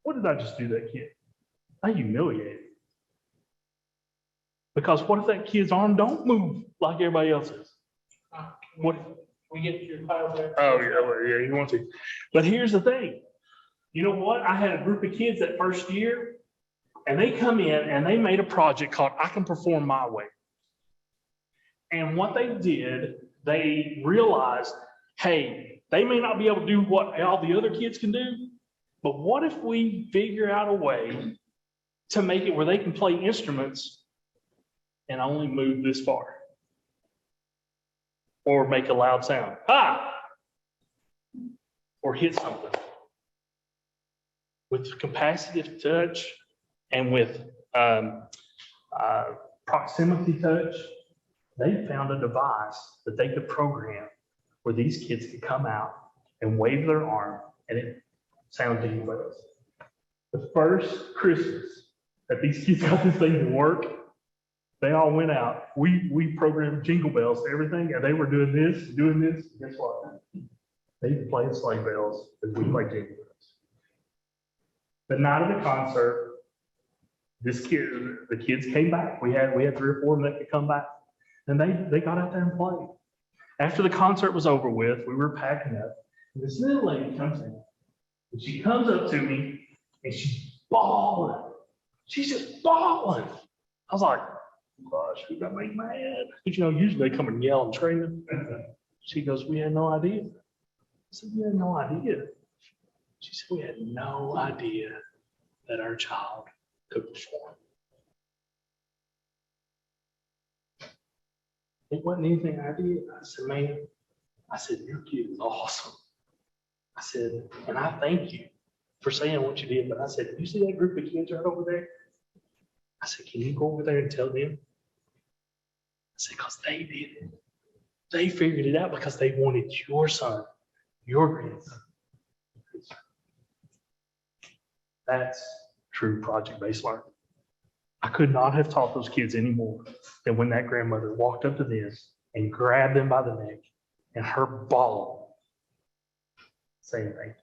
What did I just do to that kid? I humiliated him. Because what if that kid's arm don't move like everybody else's? What? We get your file back. Oh, yeah, you want to. But here's the thing. You know what? I had a group of kids that first year, and they come in and they made a project called I Can Perform My Way. And what they did, they realized, hey, they may not be able to do what all the other kids can do, but what if we figure out a way to make it where they can play instruments and only move this far? Or make a loud sound, ha! Or hit something. With capacitive touch and with proximity touch, they found a device that they could program where these kids could come out and wave their arm and it sounded jingle bells. The first Christmas that these kids got this thing to work, they all went out. We programmed jingle bells, everything, and they were doing this. Guess what? They played sleigh bells as we played jingle bells. The night of the concert, the kids came back. We had 3 or 4 of them that could come back. And they got out there and played. After the concert was over with, we were packing up. And this little lady comes in. And she comes up to me and she's bawling. She's just bawling. I was like, gosh, who got me mad? Because, you know, usually they come and yell and scream. She goes, we had no idea. I said, we had no idea. She said, we had no idea that our child could perform. It wasn't anything I did. I said, man, I said, your kid is awesome. I said, and I thank you for saying what you did. But I said, you see that group of kids right over there? I said, can you go over there and tell them? I said, because they did it. They figured it out because they wanted your son, your grandson. That's true project-based learning. I could not have taught those kids any more than when that grandmother walked up to them and grabbed them by the neck and her ball saying thank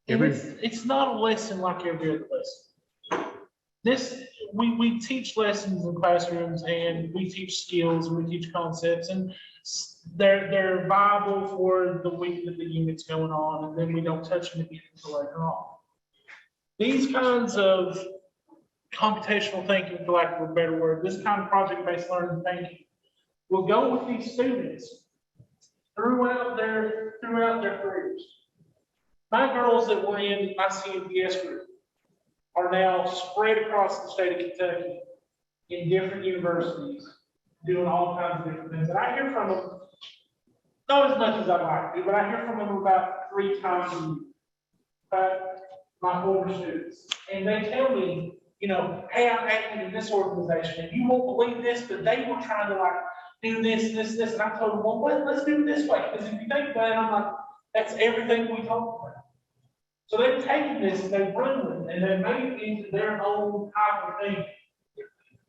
you. And it's not a lesson like every other lesson. We teach lessons in classrooms and we teach skills and we teach concepts and they're viable for the week that the unit's going on, and then we don't touch them again until later on. These kinds of computational thinking, for lack of a better word, this kind of project-based learning thinking will go with these students throughout their careers. My girls that were in my CMPS group are now spread across the state of Kentucky in different universities, doing all kinds of different things. And I hear from them, not as much as I'd like to, but I hear from them about 3 times a year. My former students. And they tell me, you know, hey, I'm active in this organization, and you won't believe this, but they were trying to like do this. And I told them, well, let's do it this way. Because if you think about it, I'm like, that's everything we talk about. So they've taken this and they've run with it and they've made it into their own type of thing.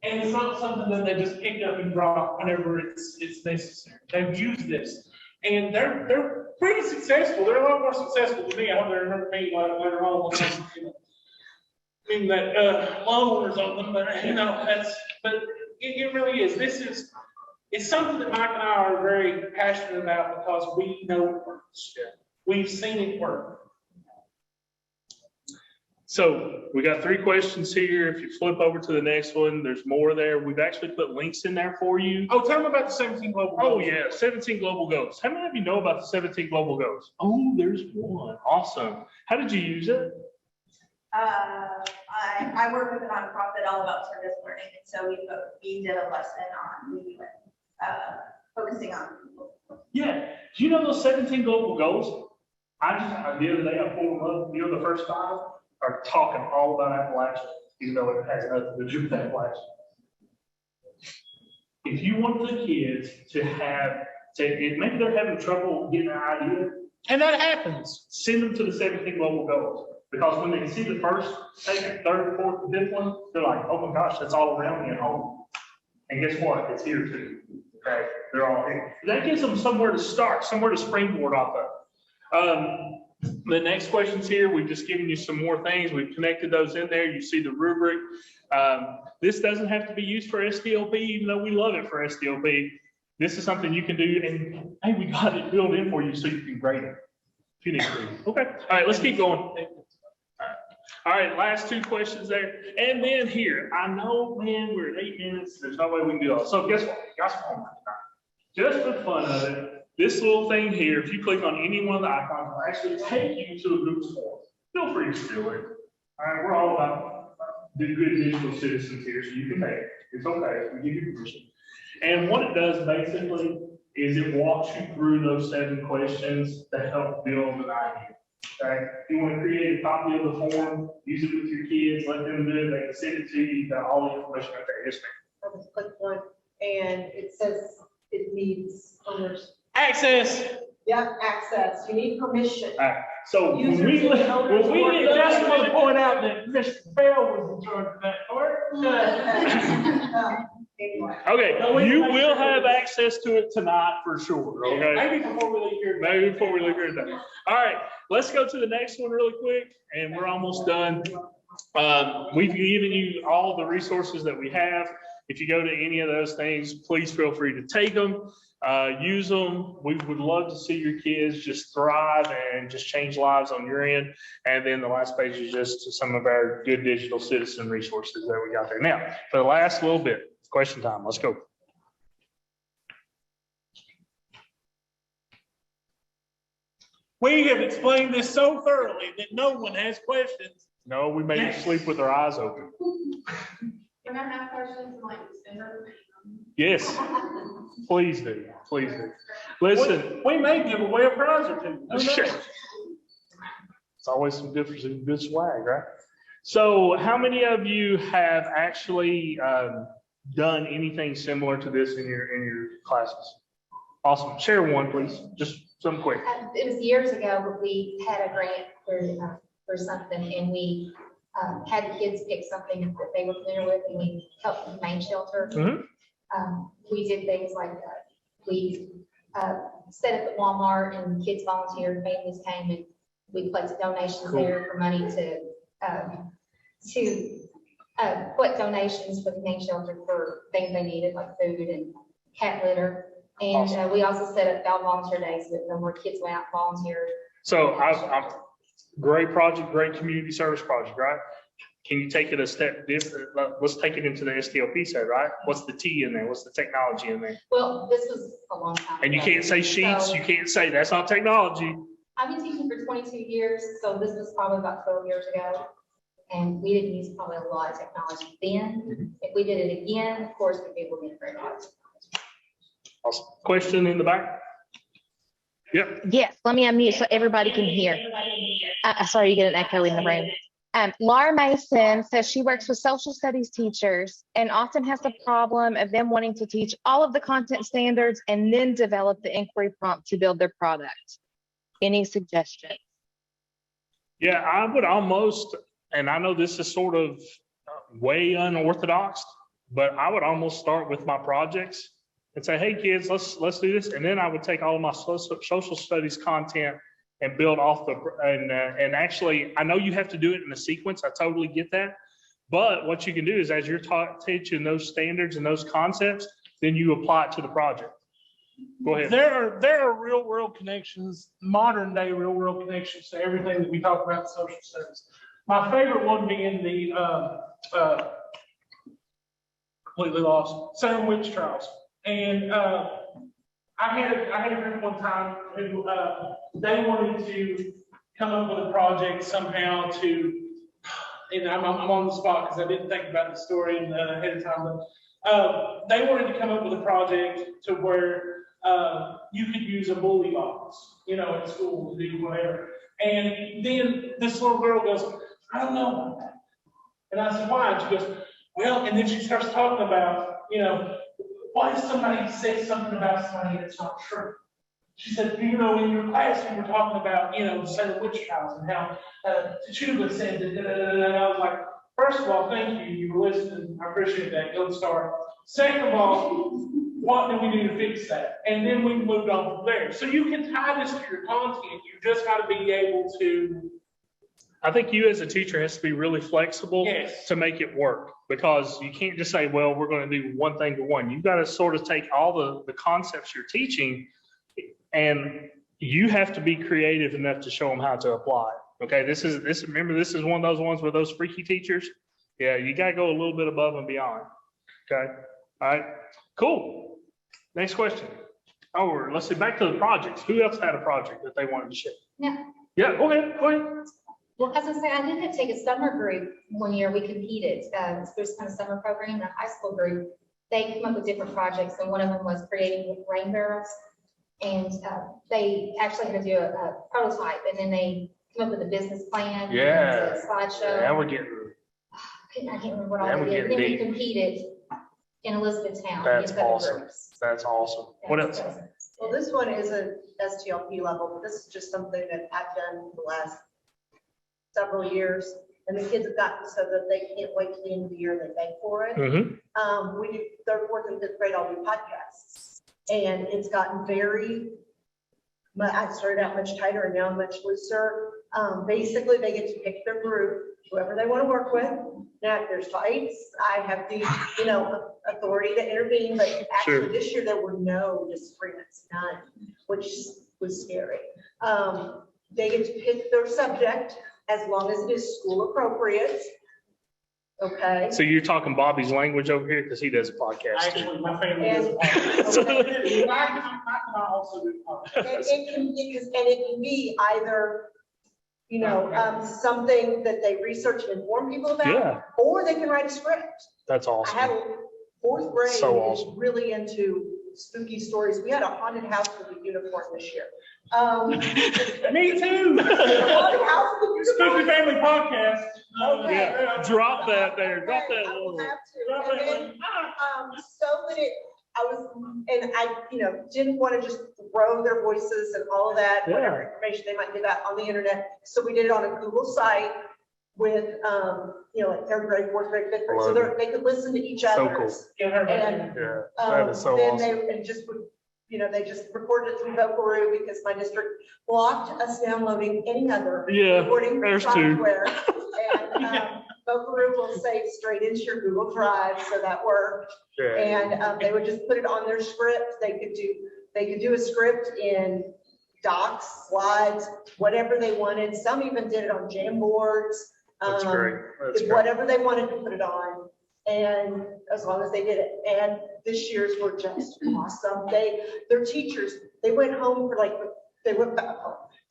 And it's not something that they just pick up and drop whenever it's necessary. They've used this. And they're pretty successful. They're a lot more successful than me. I hope they remember me later on. In that loan or something, but you know, but it really is. It's something that Mike and I are very passionate about because we know it works. We've seen it work. So we got 3 questions here. If you flip over to the next one, there's more there. We've actually put links in there for you. Oh, tell them about the 17 global goals. Oh yeah, 17 global goals. How many of you know about the 17 global goals? Oh, there's one. Awesome. How did you use it? I work with a nonprofit all about service learning, and so we did a lesson on focusing on people. Yeah. Do you know those 17 global goals? The other day I pulled them up. You know, the first 5 are talking all about Appalachia, even though it has nothing to do with Appalachia. If you want the kids to maybe they're having trouble getting an idea, And that happens. send them to the 17 global goals. Because when they can see the first, second, third, fourth, and 5th one, they're like, oh my gosh, that's all around me at home. And guess what? It's here too. Okay, they're all here. That gives them somewhere to start, somewhere to springboard off of. The next questions here, we've just given you some more things. We've connected those in there. You see the rubric. This doesn't have to be used for SDLP, even though we love it for SDLP. This is something you can do, and hey, we got it built in for you so you can grade it if you need to. Okay, all right, let's keep going. All right, last 2 questions there. And then here, I know, man, we're at 8 minutes. There's no way we can do all. So guess what? Got some homework tonight. Just for fun of it, this little thing here, if you click on any one of the icons, will actually take you to a Google form. Feel free to do it. All right, we're all about the good digital citizens here, so you can make it. It's okay. We give you permission. And what it does basically is it walks you through those 7 questions that help build an idea. Okay, if you want to create a copy of the form, use it with your kids, let them do it, they can send it to you, you've got all the information right there. Yes, ma'am. I just clicked one and it says it needs owners. Access. Yeah, access. You need permission. All right, so when Users we, and owners when we work did I just just want to point out that Mr. Bell was in charge of that part. Anyway. okay, you will have access to it tonight for sure, okay? Maybe before we leave here. Maybe before we leave here today. All right, let's go to the next one really quick, and we're almost done. We've given you all the resources that we have. If you go to any of those things, please feel free to take them, use them. We would love to see your kids just thrive and just change lives on your end. And then the last page is just some of our good digital citizen resources that we got there. Now, for the last little bit, question time. Let's go. We have explained this so thoroughly that no one has questions. No, we made you sleep with our eyes open. Can I have questions like December? Yes, please do. Please do. Listen. We may give away a prize or two. Who knows? It's always some difference in good swag, right? So how many of you have actually done anything similar to this in your classes? Awesome. Share one, please. Just some quick. It was years ago, but we had a grant for something, and we had the kids pick something that they were familiar with, and we helped the Humane Shelter. We did things like we set up at Walmart, and kids volunteered, families came, and we collected donations there for money to collect donations for the Humane Shelter for things they needed, like food and cat litter. And we also set up dog volunteer days with them where kids went out and volunteered. So I'm great project, great community service project, right? Can you take it a step different? Let's take it into the STLP side, right? What's the T in there? What's the technology in there? Well, this was a long time And you ago. can't say sheets, you can't say that's not technology. I've been teaching for 22 years, so this was probably about 12 years ago. And we didn't use probably a lot of technology then. If we did it again, of course, we'd be able to integrate a lot of technology. Awesome. Question in the back? Yep. Yes, let me unmute so everybody can hear. Sorry, you get an echo in the room. Laura Mason says she works with social studies teachers and often has the problem of them wanting to teach all of the content standards and then develop the inquiry prompt to build their product. Any suggestions? Yeah, I would almost, and I know this is sort of way unorthodox, but I would almost start with my projects and say, hey, kids, let's do this. And then I would take all of my social studies content and build off and actually, I know you have to do it in a sequence. I totally get that. But what you can do is as you're teaching those standards and those concepts, then you apply it to the project. Go ahead. There are real world connections, modern day real world connections to everything that we talk about in social studies. My favorite one being the completely lost Salem witch trials. And I had a group one time who they wanted to come up with a project somehow to, and I'm on the spot because I didn't think about the story ahead of time, but they wanted to come up with a project to where you could use a bully box, in school to do whatever. And then this little girl goes, I don't know about that. And I said, why? And she goes, well, and then she starts talking about, why does somebody say something about somebody that's not true? She said, in your class, we were talking about, the Salem witch trials and how Tituba said that, and I was like, first of all, thank you. You were listening. I appreciate that. Good start. Second of all, what do we do to fix that? And then we moved on from there. So you can tie this to your content. You just got to be able to. I think you as a teacher has to be really flexible to make it work, because you can't just say, well, we're going to do one thing to one. You've got to sort of take all the concepts you're teaching, and you have to be creative enough to show them how to apply it. Okay, remember, this is one of those ones with those freaky teachers. Yeah, you got to go a little bit above and beyond. Okay, all right, cool. Next question. Oh, let's see, back to the projects. Who else had a project that they wanted to share? Yeah, go ahead. Well, as I say, I did take a summer group one year. We competed. There's kind of summer program, a high school group. They came up with different projects, and one of them was creating rain barrels. And they actually had to do a prototype, and then they came up with a business plan. Yeah. A slideshow. Now we're getting. I can't remember what all they did. And then we competed in Elizabethtown. That's awesome. That's awesome. What else? Well, this one isn't STLP level, but this is just something that I've done for the last several years, and the kids have gotten so that they can't wait till the end of the year. They beg for it. Mm-hmm. We do third, fourth, and fifth grade. I'll do podcasts, and it's gotten I started out much tighter and now much looser. Basically, they get to pick their group, whoever they want to work with. Now, if there's fights, I have the, authority to intervene, but Sure. actually this year there were no disagreements, none, which was scary. They get to pick their subject as long as it is school appropriate. Okay. So you're talking Bobby's language over here because he does a podcast too. Actually, my family And- does. Okay. I also do. It can be, and it can be either, you know, something that they research and inform people about, Yeah, or they can write a script. that's I awesome. had a fourth grade So is awesome. really into spooky stories. We had a haunted house with a unicorn this year. Me too. Haunted house with a Spooky unicorn. Family Podcast. Okay. Yeah, drop that there, drop Okay, that I will little. have to. Drop And that then, so that I didn't want to just throw their voices and all of that, whatever Yeah. information they might give out on the internet. So we did it on a Google site with, like third grade, fourth grade, fifth grade, so Love they could listen to each So other. cool. And, Yeah, that is so then awesome. they just would, they just recorded it through Vocaroo because my district blocked us downloading any other Yeah, recording there's two. software. And Vocaroo will save straight into your Google Drive, so that worked. Yeah, And they would just put it on their script. They could do a script in docs, slides, whatever they wanted. Some even did it on Jamboards. that's great. That's great. Whatever they wanted to put it on, and as long as they did it. And this year's were just awesome. Their teachers, they went home they went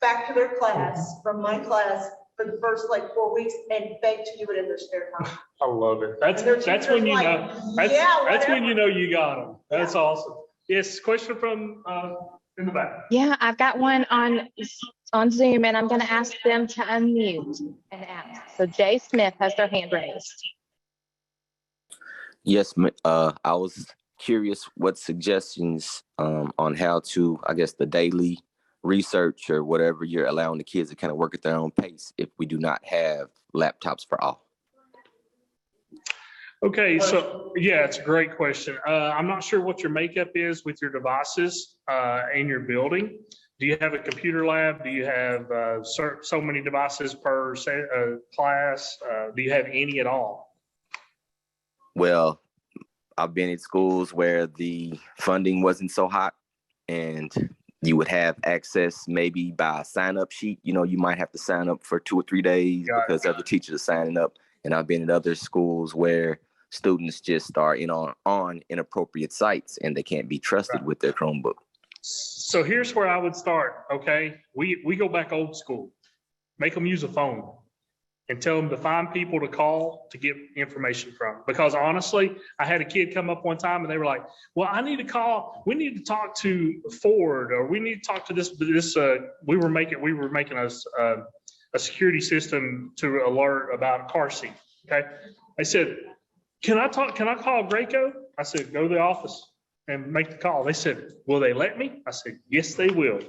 back to their class, from my class, for the first 4 weeks and begged to do it in their spare time. I love it. That's And their that's when teachers you like, know. yeah, That's when whatever. you know you got them. That's awesome. Yes, question from in the back. Yeah, I've got one on Zoom, and I'm going to ask them to unmute and ask. So Jay Smith has their hand raised. Yes, I was curious what suggestions on how to, I guess, the daily research or whatever you're allowing the kids to kind of work at their own pace if we do not have laptops for all. Okay, so yeah, it's a great question. I'm not sure what your makeup is with your devices in your building. Do you have a computer lab? Do you have so many devices per class? Do you have any at all? Well, I've been at schools where the funding wasn't so hot and you would have access maybe by a sign-up sheet. You might have to sign up for 2 or 3 days because other teachers are signing up. And I've been at other schools where students just are on inappropriate sites and they can't be trusted with their Chromebook. So here's where I would start, okay? We go back old school. Make them use a phone and tell them to find people to call to get information from. Because honestly, I had a kid come up one time and they were like, well, I need to call, we need to talk to Ford, or we need to talk to this, we were making a security system to alert about a car seat, okay? I said, can I call Graco? I said, go to the office and make the call. They said, will they let me? I said, yes, they will.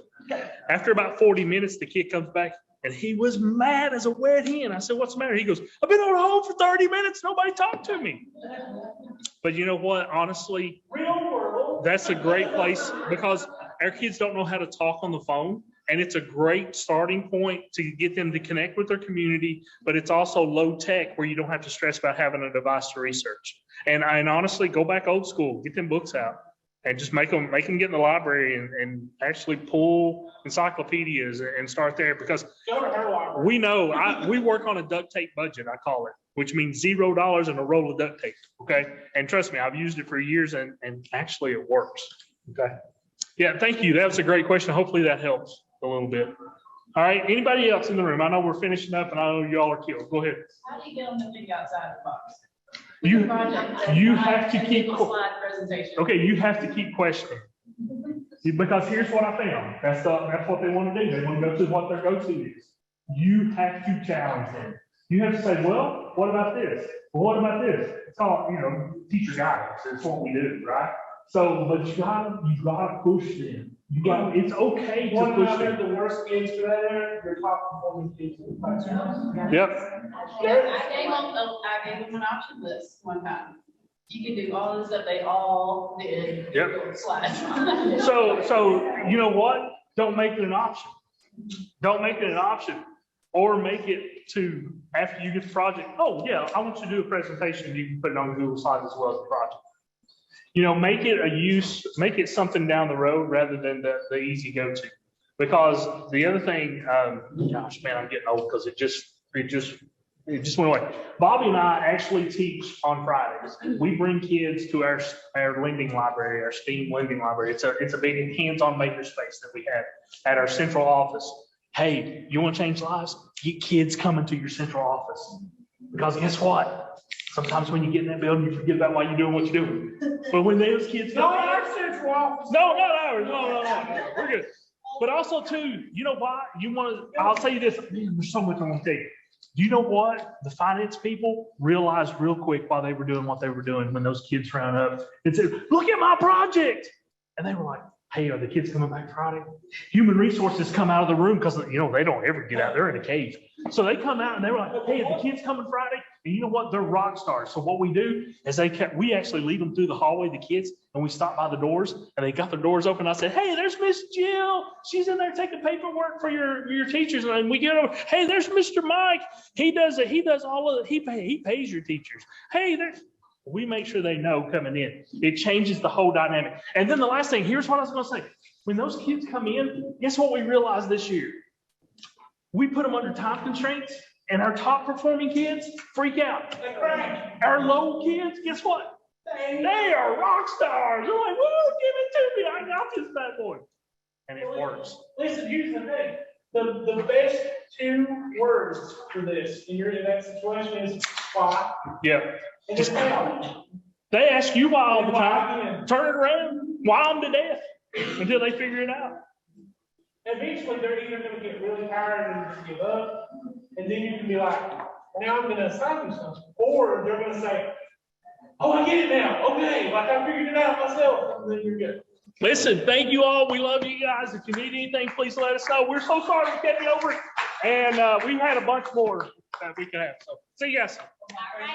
After about 40 minutes, the kid comes back and he was mad as a wet hen. I said, what's the matter? He goes, I've been on hold for 30 minutes. Nobody talked to me. But you know what? Honestly, that's a great place because our kids don't know how to talk on the phone. And it's a great starting point to get them to connect with their community, but it's also low tech where you don't have to stress about having a device to research. And honestly, go back old school, get them books out and just make them get in the library and actually pull encyclopedias and start there because we know we work on a duct tape budget, I call it, which means $0 and a roll of duct tape. Okay. And trust me, I've used it for years and actually it works. Okay. Yeah. Thank you. That was a great question. Hopefully that helps a little bit. All right. Anybody else in the room? I know we're finishing up and I know y'all are killed. Go ahead. How do you get them to think outside the box? You have to keep, Slide presentation. okay, you have to keep questioning. Because here's what I found. That's what they want to do. They want to go to what their go-to is. You have to challenge them. You have to say, well, what about this? Well, what about this? It's all, teacher guidance. It's what we do, right? So, but you gotta push them. It's okay to push them. The worst kids today, your top performing kids in the classroom. Yep. I gave them an option list one time. You can do all the stuff they all did. Yep. Slides. So you know what? Don't make it an option. Don't make it an option. Or make it to, after you get the project, oh yeah, I want you to do a presentation. You can put it on Google Slides as well as the project. You know, make it something down the road rather than the easy go-to. Because the other thing, gosh, man, I'm getting old because it just went away. Bobby and I actually teach on Fridays. We bring kids to our lending library, our STEAM lending library. It's a big hands-on makerspace that we have at our central office. Hey, you want to change lives? Get kids coming to your central office. Because guess what? Sometimes when you get in that building, you forget about why you're doing what you're doing. But when those kids come Not our central office. no, not ours. No. We're good. But also too, you know why? I'll tell you this, man, there's so much I want to tell you. Do you know what? The finance people realized real quick while they were doing what they were doing when those kids ran up and said, look at my project. And they were like, hey, are the kids coming back Friday? Human resources come out of the room because, you know, they don't ever get out. They're in a cave. So they come out and they were like, hey, are the kids coming Friday? And you know what? They're rock stars. So what we do is we actually lead them through the hallway, the kids, and we stop by the doors and they got their doors open. I said, hey, there's Miss Jill. She's in there taking paperwork for your teachers. And we get over, hey, there's Mr. Mike. He pays your teachers. Hey, we make sure they know coming in. It changes the whole dynamic. And then the last thing, here's what I was going to say. When those kids come in, guess what we realized this year? We put them under time constraints, and our top performing kids freak out. Our low kids, guess what? They are rock stars. They're like, woo, give it to me. I got this bad boy. And it works. Listen, here's the thing. The best two words for this, and you're in that situation, is why. Yeah. And just now. They ask you why all the time. Turn it around. Why them to death until they figure it out. Eventually, they're either going to get really tired and just give up, and then you can be like, now I'm going to assign you something. Or they're going to say, oh, I get it now. Okay, like I figured it out myself, and then you're good. Listen, thank you all. We love you guys. If you need anything, please let us know. We're so sorry we kept you over. And we've had a bunch more that we can have. So see you guys. All right.